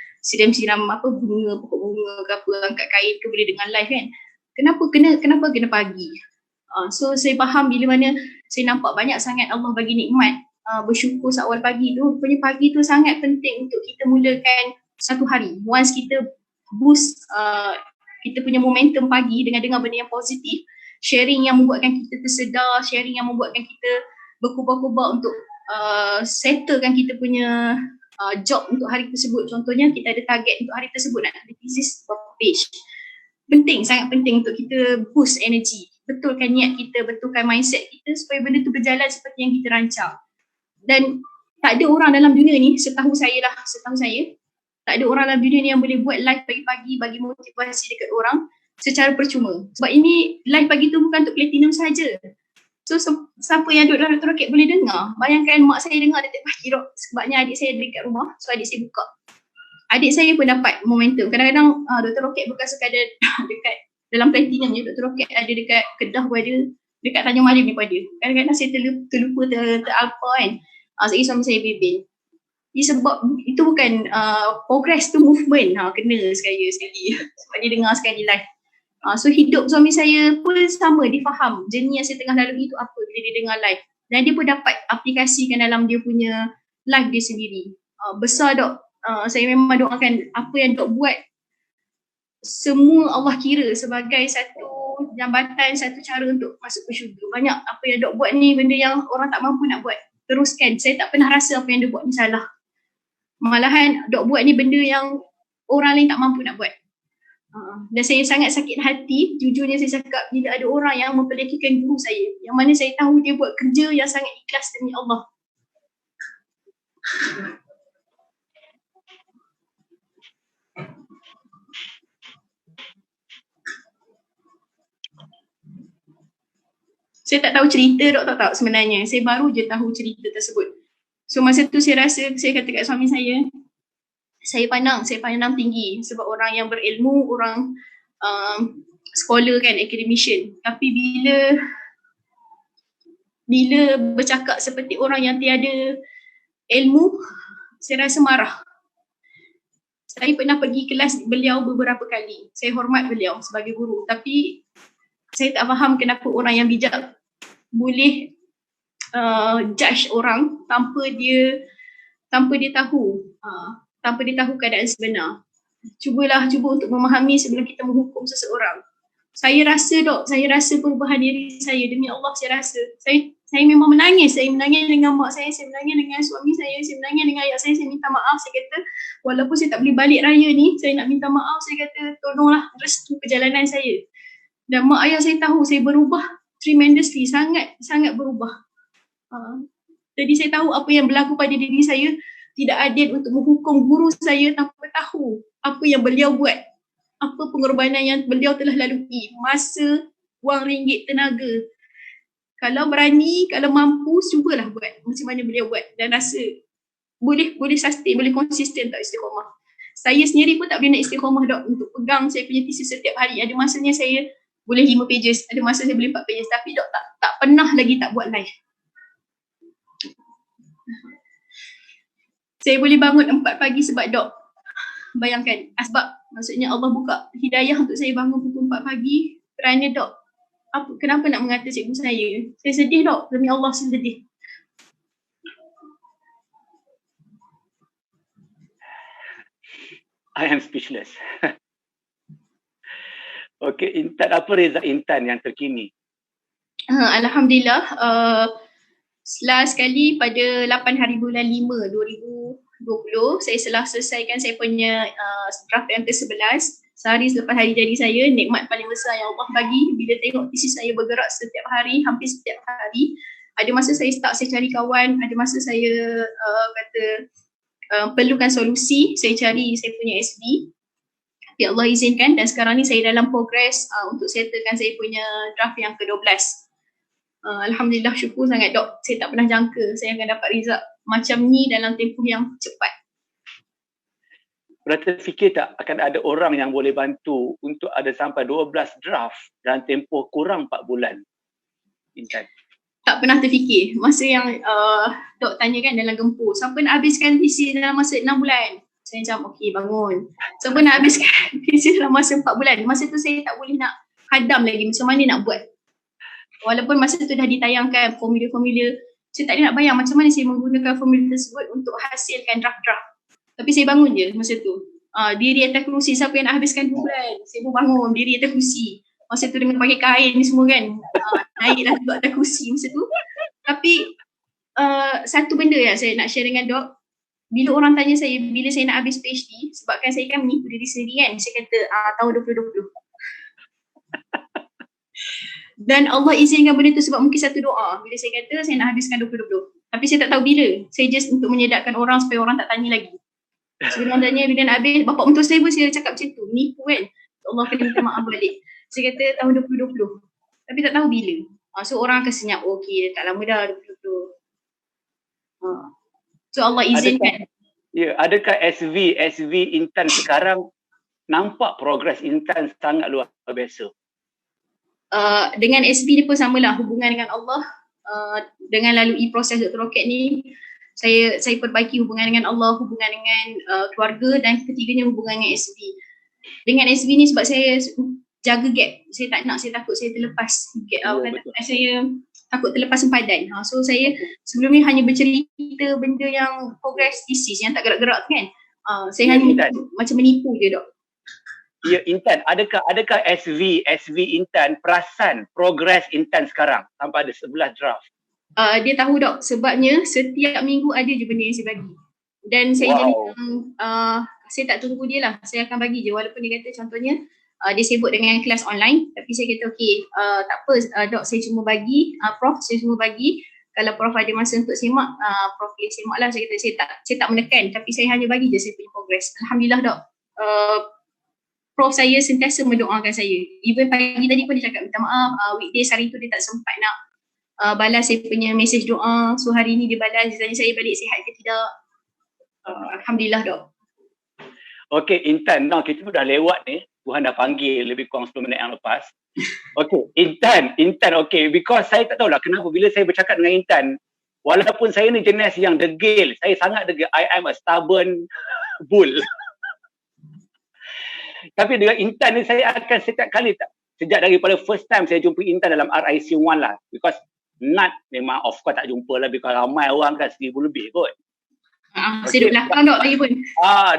siram apa bunga, pokok bunga ke apa, angkat kain ke boleh dengan live kan, kenapa kena pagi. So saya faham bila mana saya nampak banyak sangat Allah bagi nikmat, bersyukur seawal pagi tu. Rupanya pagi tu sangat penting untuk kita mulakan satu hari. Once kita boost kita punya momentum pagi dengan dengar benda yang positif, sharing yang membuatkan kita tersedar, sharing yang membuatkan kita berkubar-kubar untuk settlekan kita punya job untuk hari tersebut. Contohnya kita ada target untuk hari tersebut nak ada thesis berapa page. Penting, sangat penting untuk kita boost energy, betulkan niat kita, betulkan mindset kita supaya benda tu berjalan seperti yang kita rancang. Dan tak ada orang dalam dunia ni, setahu saya, tak ada orang dalam dunia ni yang boleh buat live pagi-pagi bagi motivasi dekat orang secara percuma. Sebab ini live pagi tu bukan untuk platinum saja. So siapa yang duduk dalam Dr. Rocket boleh dengar. Bayangkan mak saya dengar detik pagi dok, sebabnya adik saya ada dekat rumah, so adik saya buka. Adik saya pun dapat momentum. Kadang-kadang Dr. Rocket bukan sekadar dekat dalam platinum je, Dr. Rocket ada dekat Kedah pun ada, dekat Tanjung Malim pun ada. Kadang-kadang saya terlupa teralpa kan. Saya suami saya bebel. Sebab itu bukan progress tu movement, kena sekali sebab dia dengar sekali live. So hidup suami saya pun sama, dia faham journey yang saya tengah lalui itu apa bila dia dengar live, dan dia pun dapat aplikasikan dalam dia punya live dia sendiri. Besar dok, saya memang doakan apa yang dok buat semua Allah kira sebagai satu jambatan, satu cara untuk masuk ke syurga. Banyak apa yang dok buat ni benda yang orang tak mampu nak buat. Teruskan, saya tak pernah rasa apa yang dok buat ni salah. Malahan dok buat ni benda yang orang lain tak mampu nak buat. Dan saya sangat sakit hati, jujurnya saya cakap, bila ada orang yang mempelekehkan guru saya, yang mana saya tahu dia buat kerja yang sangat ikhlas demi Allah. Saya tak tahu cerita dok, tak tahu sebenarnya. Saya baru je tahu cerita tersebut. So masa tu saya rasa, saya kata kat suami saya pandang tinggi sebab orang yang berilmu, orang scholar kan, academician. Tapi bila bercakap seperti orang yang tiada ilmu, saya rasa marah. Saya pernah pergi kelas beliau beberapa kali. Saya hormat beliau sebagai guru, tapi saya tak faham kenapa orang yang bijak boleh judge orang tanpa dia tahu keadaan sebenar. Cuba untuk memahami sebelum kita menghukum seseorang. Saya rasa perubahan diri saya, demi Allah saya rasa. Saya memang menangis. Saya menangis dengan mak saya menangis dengan suami saya menangis dengan ayah saya minta maaf. Saya kata, walaupun saya tak boleh balik raya ni, saya nak minta maaf. Saya kata, tolonglah restu perjalanan saya. Dan mak ayah saya tahu saya berubah tremendously, sangat berubah. Jadi saya tahu apa yang berlaku pada diri saya tidak adil untuk menghukum guru saya tanpa tahu apa yang beliau buat, apa pengorbanan yang beliau telah lalui, masa, wang, ringgit, tenaga. Kalau berani, kalau mampu, cubalah buat macam mana beliau buat, dan rasa boleh sustain, boleh konsisten tak istiqamah. Saya sendiri pun tak boleh nak istiqamah dok untuk pegang saya punya thesis setiap hari. Ada masanya saya boleh 5 pages, ada masa saya boleh 4 pages, tapi dok tak pernah lagi tak buat live. Saya boleh bangun 4 pagi sebab dok. Bayangkan, sebab maksudnya Allah buka hidayah untuk saya bangun pukul 4 pagi kerana dok. Kenapa nak mengata cikgu saya? Saya sedih dok, demi Allah saya sedih. I am speechless. Okey, Intan, apa result Intan yang terkini? Alhamdulillah, last sekali pada 8 hari bulan 5 2020, saya telah selesaikan saya punya draft yang ke-11. Sehari selepas hari jadi saya, nikmat paling besar yang Allah bagi bila tengok tesis saya bergerak setiap hari, hampir setiap hari. Ada masa saya start, saya cari kawan, ada masa saya perlukan solusi, saya cari saya punya SB. Ya Allah izinkan dan sekarang ni saya dalam progress untuk settlekan saya punya draft yang ke-12. Alhamdulillah, syukur sangat dok. Saya tak pernah jangka saya akan dapat result macam ni dalam tempoh yang cepat. Berarti fikir tak akan ada orang yang boleh bantu untuk ada sampai 12 draft dalam tempoh kurang 4 bulan? Intan. Tak pernah terfikir. Masa yang dok tanya kan dalam Gempur, siapa nak habiskan tesis dalam masa 6 bulan? Saya macam okey bangun. Siapa nak habiskan tesis dalam masa 4 bulan? Masa tu saya tak boleh nak hadam lagi macam mana nak buat. Walaupun masa tu dah ditayangkan formula-formula, saya tak ada nak bayang macam mana saya menggunakan formula tersebut untuk hasilkan draft-draft. Tapi saya bangun je masa tu. Diri atas kerusi, siapa yang nak habiskan 2 bulan? Saya pun bangun, diri atas kerusi. Masa tu dengan pakai kain ni semua kan. Naiklah duduk atas kerusi masa tu. Tapi satu benda yang saya nak share dengan dok. Bila orang tanya saya, bila saya nak habis PhD, sebabkan saya kan menipu diri sendiri kan. Saya kata tahun 2020. Dan Allah izinkan benda tu sebab mungkin satu doa. Bila saya kata saya nak habiskan 2020. Tapi saya tak tahu bila. Saya just untuk menyedarkan orang supaya orang tak tanya lagi. Sebenarnya bila nak habis, bapak mentua saya pun saya cakap macam tu. Menipu kan. Allah kena minta maaf balik. Saya kata tahun 2020. Tapi tak tahu bila. So orang akan senyap, okey tak lama dah 2020. So Allah izinkan. Adakah SV Intan sekarang nampak progres Intan sangat luar biasa? Dengan SB ni pun samalah, hubungan dengan Allah dengan lalui proses Dr. Rocket ni saya perbaiki hubungan dengan Allah, hubungan dengan keluarga dan ketiganya hubungan dengan SB. Dengan SB ni sebab saya jaga gap, saya tak nak, saya takut saya terlepas gap, saya takut terlepas sempadan. So saya sebelum ni hanya bercerita benda yang progress thesis yang tak gerak-gerak kan. Saya hanya macam menipu je dok. Ya Intan, adakah SV Intan perasan progres Intan sekarang sampai ada 11 draft? Dia tahu dok, sebabnya setiap minggu ada je benda yang saya bagi. Dan saya jadi saya tak tunggu dia lah, saya akan bagi je walaupun dia kata contohnya dia sibuk dengan kelas online, tapi saya kata okey, tak apa dok, saya cuma bagi, prof saya cuma bagi, kalau prof ada masa untuk semak, prof boleh semak lah. Saya kata saya tak menekan, tapi saya hanya bagi je saya punya progress. Alhamdulillah dok. Prof saya sentiasa mendoakan saya. Even pagi tadi pun dia cakap minta maaf, weekdays hari tu dia tak sempat nak balas saya punya mesej doa. So hari ni dia balas, dia tanya saya balik sihat ke tidak. Alhamdulillah dok. Okey Intan, kita pun dah lewat ni. Tuhan dah panggil lebih kurang 10 minit yang lepas. Okey, Intan, okey, because saya tak tahulah kenapa bila saya bercakap dengan Intan, walaupun saya ni jenis yang degil, saya sangat degil, I am a stubborn bull. Tapi dengan Intan ni saya akan setiap kali sejak daripada first time saya jumpa Intan dalam RIC1 lah, because Nat memang of course tak jumpa lah, because ramai orang kan 1,000 lebih kot. Saya duduk belakang dok lagi pun.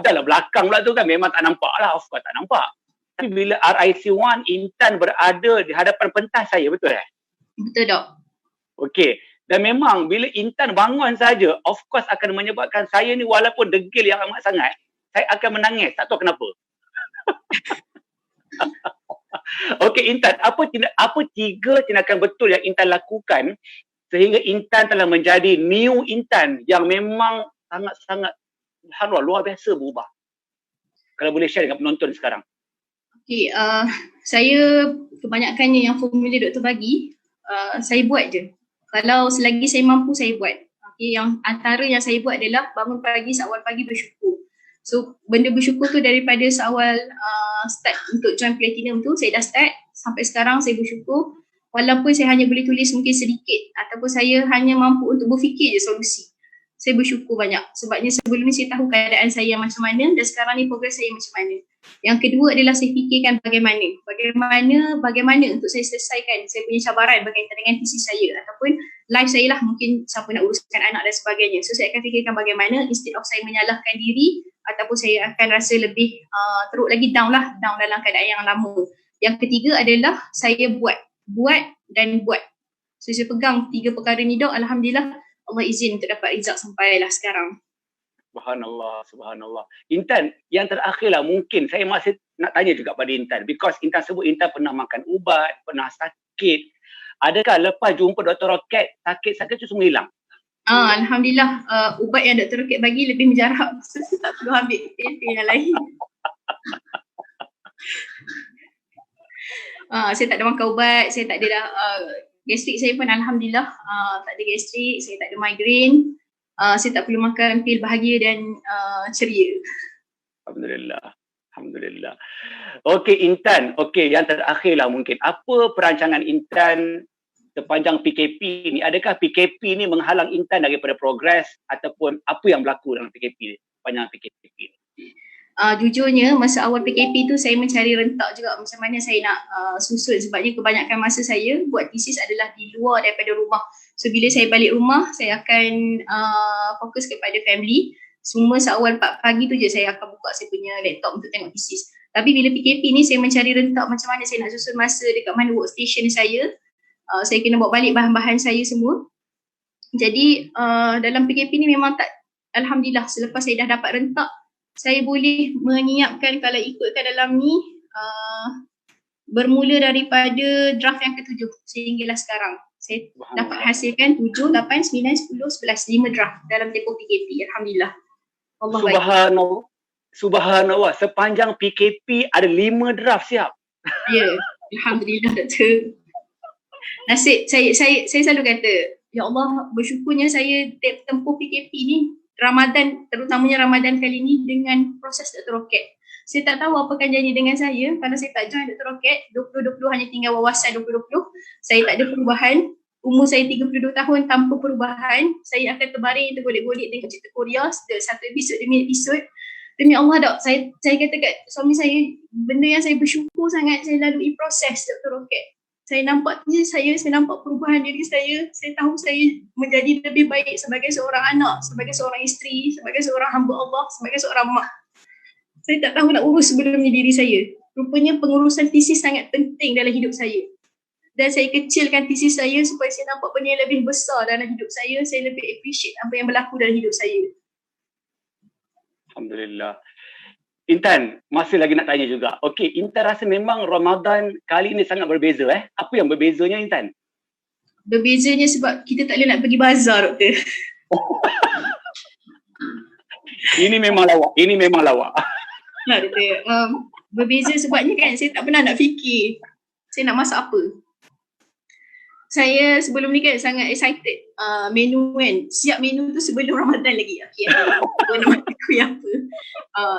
Dah lah belakang pula tu kan memang tak nampak lah, of course tak nampak. Tapi bila RIC1, Intan berada di hadapan pentas saya, betul tak? Betul dok. Okey, dan memang bila Intan bangun saja, of course akan menyebabkan saya ni walaupun degil yang amat sangat, saya akan menangis, tak tahu kenapa. Okey Intan, apa 3 tindakan betul yang Intan lakukan sehingga Intan telah menjadi new Intan yang memang sangat-sangat luar biasa berubah? Kalau boleh share dengan penonton sekarang. Okey, saya kebanyakannya yang formula doktor bagi, saya buat je. Kalau selagi saya mampu saya buat. Okey, yang antara yang saya buat adalah bangun pagi, seawal pagi bersyukur. So benda bersyukur tu daripada seawal start untuk join platinum tu, saya dah start sampai sekarang saya bersyukur. Walaupun saya hanya boleh tulis mungkin sedikit ataupun saya hanya mampu untuk berfikir je solusi. Saya bersyukur banyak sebabnya sebelum ni saya tahu keadaan saya macam mana dan sekarang ni progres saya macam mana. Yang kedua adalah saya fikirkan bagaimana untuk saya selesaikan saya punya cabaran berkaitan dengan thesis saya ataupun life saya lah, mungkin siapa nak uruskan anak dan sebagainya. So saya akan fikirkan bagaimana instead of saya menyalahkan diri ataupun saya akan rasa lebih teruk lagi down dalam keadaan yang lama. Yang ketiga adalah saya buat dan buat. So saya pegang 3 perkara ni dok, alhamdulillah Allah izin untuk dapat result sampailah sekarang. Subhanallah. Intan, yang terakhir lah mungkin saya masih nak tanya juga pada Intan, because Intan sebut Intan pernah makan ubat, pernah sakit. Adakah lepas jumpa Dr. Roket, sakit tu semua hilang? Alhamdulillah, ubat yang Dr. Roket bagi lebih mujarab. So saya tak perlu ambil pil yang lain. Saya tak ada makan ubat, saya tak ada dah gastrik saya pun alhamdulillah tak ada gastrik, saya tak ada migraine, saya tak perlu makan pil bahagia dan ceria. Alhamdulillah. Okey Intan, yang terakhir lah mungkin, apa perancangan Intan sepanjang PKP ni? Adakah PKP ni menghalang Intan daripada progres ataupun apa yang berlaku dalam PKP ni, sepanjang PKP ni? Jujurnya masa awal PKP tu saya mencari rentak juga macam mana saya nak susun, sebabnya kebanyakan masa saya buat thesis adalah di luar daripada rumah. So bila saya balik rumah saya akan fokus kepada family. Semua seawal pagi tu je saya akan buka saya punya laptop untuk tengok thesis. Tapi bila PKP ni saya mencari rentak macam mana saya nak susun masa, dekat mana workstation saya. Saya kena bawa balik bahan-bahan saya semua. Jadi dalam PKP ni memang tak, alhamdulillah selepas saya dah dapat rentak, saya boleh menyiapkan kalau ikutkan dalam ni bermula daripada draft yang ke-7 sehinggalah sekarang. Saya dapat hasilkan 7, 8, 9, 10, 11, 5 draft dalam tempoh PKP. Alhamdulillah. Subhanallah. Sepanjang PKP ada 5 draft siap. Ya, alhamdulillah Doktor. Nasib saya selalu kata, ya Allah, bersyukurnya saya tempoh PKP ni Ramadan, terutamanya Ramadan kali ni dengan proses Dr. Roket. Saya tak tahu apa akan jadi dengan saya kalau saya tak join Dr. Roket. 2020 hanya tinggal wawasan 2020. Saya tak ada perubahan. Umur saya 32 tahun tanpa perubahan. Saya akan terbaring tergolek-golek dengan cerita Korea satu episod demi episod. Demi Allah dok, saya kata kat suami saya, benda yang saya bersyukur sangat saya lalui proses Dr. Roket. Saya nampak saya nampak perubahan diri saya tahu saya menjadi lebih baik sebagai seorang anak, sebagai seorang isteri, sebagai seorang hamba Allah, sebagai seorang mak. Saya tak tahu nak urus sebelum ni diri saya. Rupanya pengurusan thesis sangat penting dalam hidup saya. Dan saya kecilkan thesis saya supaya saya nampak benda yang lebih besar dalam hidup saya lebih appreciate apa yang berlaku dalam hidup saya. Alhamdulillah. Intan, masih lagi nak tanya juga. Okey, Intan rasa memang Ramadan kali ini sangat berbeza Apa yang berbezanya Intan? Berbezanya sebab kita tak boleh nak pergi bazar, Doktor. Ini memang lawak. Nah, Doktor. Berbeza sebabnya kan saya tak pernah nak fikir saya nak masak apa. Saya sebelum ni kan sangat excited menu kan. Siap menu tu sebelum Ramadan lagi. Okay, nama aku yang apa.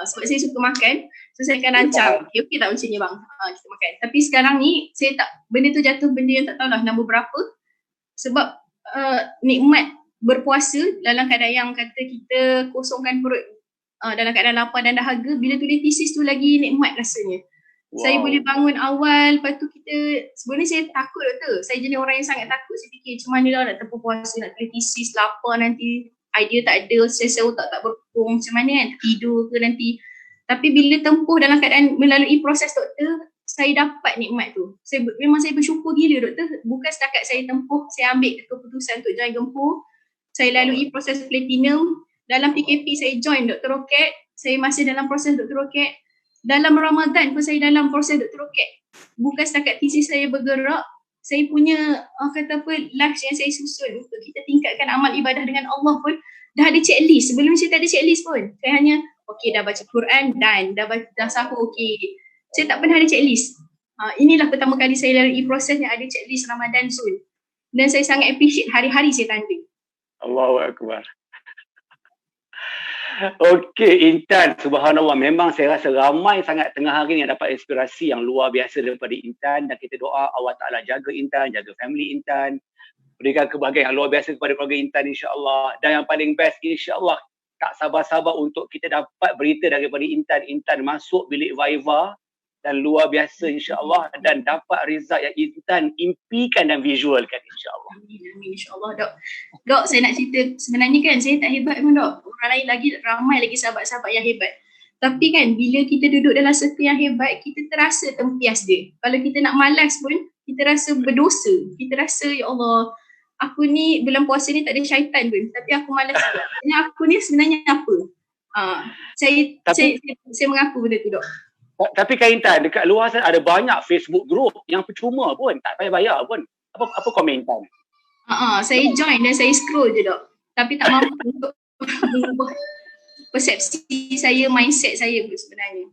Sebab saya suka makan. So saya akan rancang. Okay tak macam ni bang. Kita makan. Tapi sekarang ni saya tak, benda tu jatuh benda yang tak tahulah nombor berapa. Sebab nikmat berpuasa dalam keadaan yang kata kita kosongkan perut dalam keadaan lapar dan dahaga. Bila tulis thesis tu lagi nikmat rasanya. Wow. Saya boleh bangun awal, lepas tu kita, sebenarnya saya takut Doktor. Saya jenis orang yang sangat takut. Saya fikir macam mana lah nak tempuh puasa, nak tulis thesis, lapar nanti, idea tak ada, saya otak tak berpung, macam mana kan, tidur ke nanti. Tapi bila tempuh dalam keadaan melalui proses Doktor, saya dapat nikmat tu. Memang saya bersyukur gila Doktor. Bukan setakat saya tempuh, saya ambil keputusan untuk join Gempur. Saya lalui proses platinum. Dalam PKP saya join Dr. Roket. Saya masih dalam proses Dr. Roket. Dalam Ramadan pun saya dalam proses Dr. Roket. Bukan setakat thesis saya bergerak, saya punya life yang saya susun untuk kita tingkatkan amal ibadah dengan Allah pun dah ada checklist. Sebelum saya tak ada checklist pun. Saya hanya dah baca Quran dan dah sahur Saya tak pernah ada checklist. Inilah pertama kali saya lalui proses yang ada checklist Ramadan soon. Dan saya sangat appreciate hari-hari saya tanda. Allahu Akbar. Okey Intan, subhanallah, memang saya rasa ramai sangat tengah hari ni yang dapat inspirasi yang luar biasa daripada Intan, dan kita doa Allah Ta'ala jaga Intan, jaga family Intan, berikan kebahagiaan yang luar biasa kepada keluarga Intan insya-Allah. Dan yang paling best insya-Allah, tak sabar-sabar untuk kita dapat berita daripada Intan. Intan masuk bilik Viva dan luar biasa insya-Allah, dan dapat result yang Intan impikan dan visualkan insya-Allah. Amin insya-Allah Dok. Dok, saya nak cerita, sebenarnya kan saya tak hebat pun Dok. Orang lain lagi ramai lagi sahabat-sahabat yang hebat. Tapi kan bila kita duduk dalam circle yang hebat, kita terasa tempias dia. Kalau kita nak malas pun, kita rasa berdosa. Kita rasa ya Allah, aku ni bulan puasa ni tak ada syaitan pun, tapi aku malas juga. Aku ni sebenarnya apa? Saya mengaku benda tu Dok. Tapi Kak Intan, dekat luar sana ada banyak Facebook group yang percuma pun, tak payah bayar pun. Apa komen Intan? Saya join dan saya scroll je Dok. Tapi tak mampu untuk mengubah persepsi saya, mindset saya pun sebenarnya.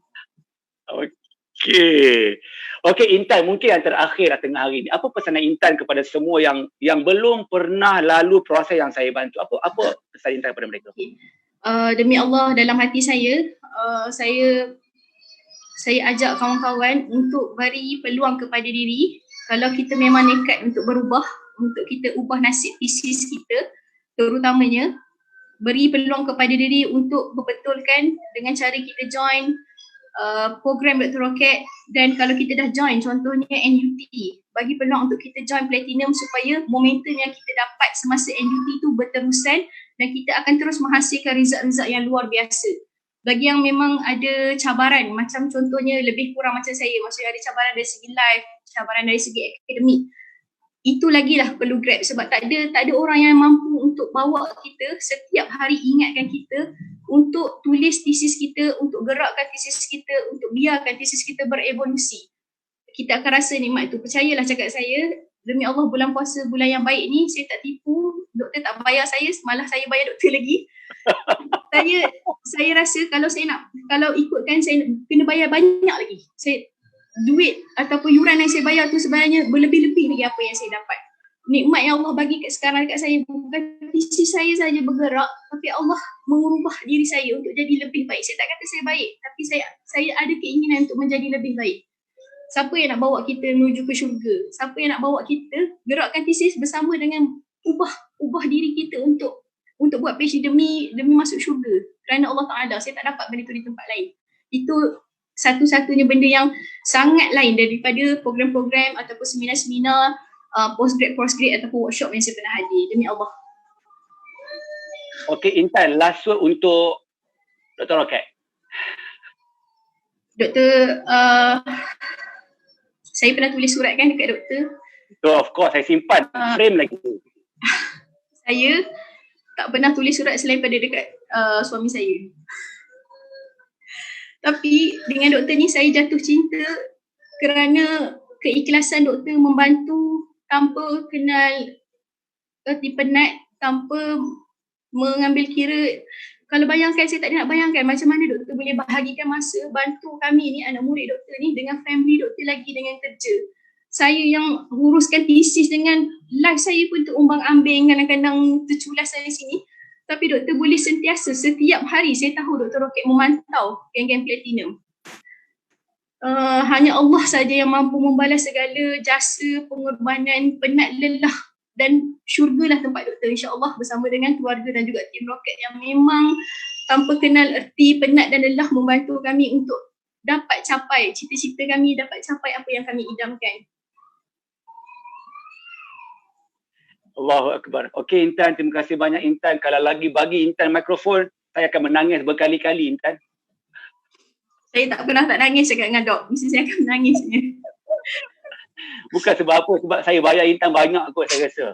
Okey Intan, mungkin yang terakhir tengah hari ni, apa pesanan Intan kepada semua yang belum pernah lalu proses yang saya bantu? Apa pesan Intan kepada mereka? Demi Allah, dalam hati saya, saya ajak kawan-kawan untuk beri peluang kepada diri. Kalau kita memang nekat untuk berubah, untuk kita ubah nasib tesis kita, terutamanya beri peluang kepada diri untuk membetulkan dengan cara kita join program Dr. Rocket. Dan kalau kita dah join, contohnya NUT, bagi peluang untuk kita join Platinum supaya momentum yang kita dapat semasa NUT tu berterusan dan kita akan terus menghasilkan result-result yang luar biasa. Bagi yang memang ada cabaran, macam contohnya lebih kurang macam saya, maksudnya ada cabaran dari segi life, cabaran dari segi akademik, itu lagilah perlu grab, sebab tak ada orang yang mampu untuk bawa kita setiap hari, ingatkan kita untuk tulis tesis kita, untuk gerakkan tesis kita, untuk biarkan tesis kita berevolusi. Kita akan rasa nikmat tu. Percayalah cakap saya, demi Allah, bulan puasa, bulan yang baik ni, saya tak tipu, doktor tak bayar saya, malah saya bayar doktor lagi. Saya rasa kalau ikutkan saya kena bayar banyak lagi. Duit ataupun yuran yang saya bayar tu sebenarnya berlebih-lebih lagi apa yang saya dapat. Nikmat yang Allah bagi sekarang dekat saya, bukan isi saya saja bergerak, tapi Allah mengubah diri saya untuk jadi lebih baik. Saya tak kata saya baik, tapi saya ada keinginan untuk menjadi lebih baik. Siapa yang nak bawa kita menuju ke syurga? Siapa yang nak bawa kita gerakkan tesis bersama dengan ubah diri kita untuk buat PhD demi masuk syurga. Kerana Allah Ta'ala, saya tak dapat benda tu di tempat lain. Itu satu-satunya benda yang sangat lain daripada program-program ataupun seminar-seminar, postgrad ataupun workshop yang saya pernah hadir. Demi Allah. Okey Intan, last word untuk Dr. Rocket. Doktor, saya pernah tulis surat kan dekat doktor. So of course, saya simpan frame lagi. Saya tak pernah tulis surat selain pada dekat suami saya. Tapi dengan doktor ni saya jatuh cinta kerana keikhlasan doktor membantu tanpa kenal erti penat, tanpa mengambil kira. Kalau bayangkan, saya tak nak bayangkan macam mana doktor boleh bahagikan masa bantu kami ni, anak murid doktor ni, dengan family doktor lagi, dengan kerja. Saya yang uruskan tesis dengan life saya pun terumbang-ambing, kadang-kadang terculas dari sini. Tapi doktor boleh sentiasa, setiap hari saya tahu Dr. Rocket memantau geng-geng Platinum. Hanya Allah saja yang mampu membalas segala jasa, pengorbanan, penat, lelah, dan syurgalah tempat doktor insya-Allah bersama dengan keluarga dan juga tim Rocket yang memang tanpa kenal erti penat dan lelah membantu kami untuk dapat capai cita-cita kami, dapat capai apa yang kami idamkan. Allahu Akbar. Okey Intan, terima kasih banyak Intan. Kalau lagi bagi Intan mikrofon, saya akan menangis berkali-kali Intan. Saya tak pernah tak nangis cakap dengan Dok. Mesti saya akan menangis. Bukan sebab apa, sebab saya bayar Intan banyak kot saya rasa.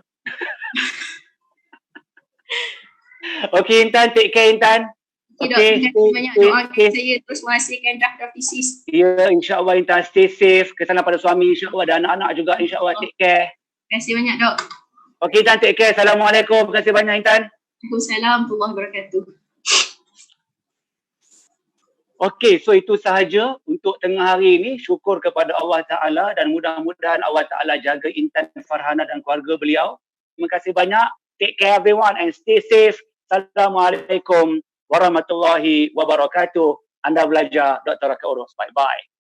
Okey Intan, take care Intan. Okay, Dok, banyak doakan saya terus menghasilkan draft tesis. Ya, insya-Allah Intan stay safe. Kesana pada suami insya-Allah dan anak-anak juga insya-Allah. Take care. Terima kasih banyak Dok. Okey Intan, take care. Assalamualaikum. Terima kasih banyak Intan. Waalaikumsalam warahmatullahi wabarakatuh. Okey, so itu sahaja untuk tengah hari ini. Syukur kepada Allah Ta'ala dan mudah-mudahan Allah Ta'ala jaga Intan Farhana dan keluarga beliau. Terima kasih banyak. Take care everyone and stay safe. Assalamualaikum warahmatullahi wabarakatuh. Anda belajar Dr. Rocket Urus. Bye-bye.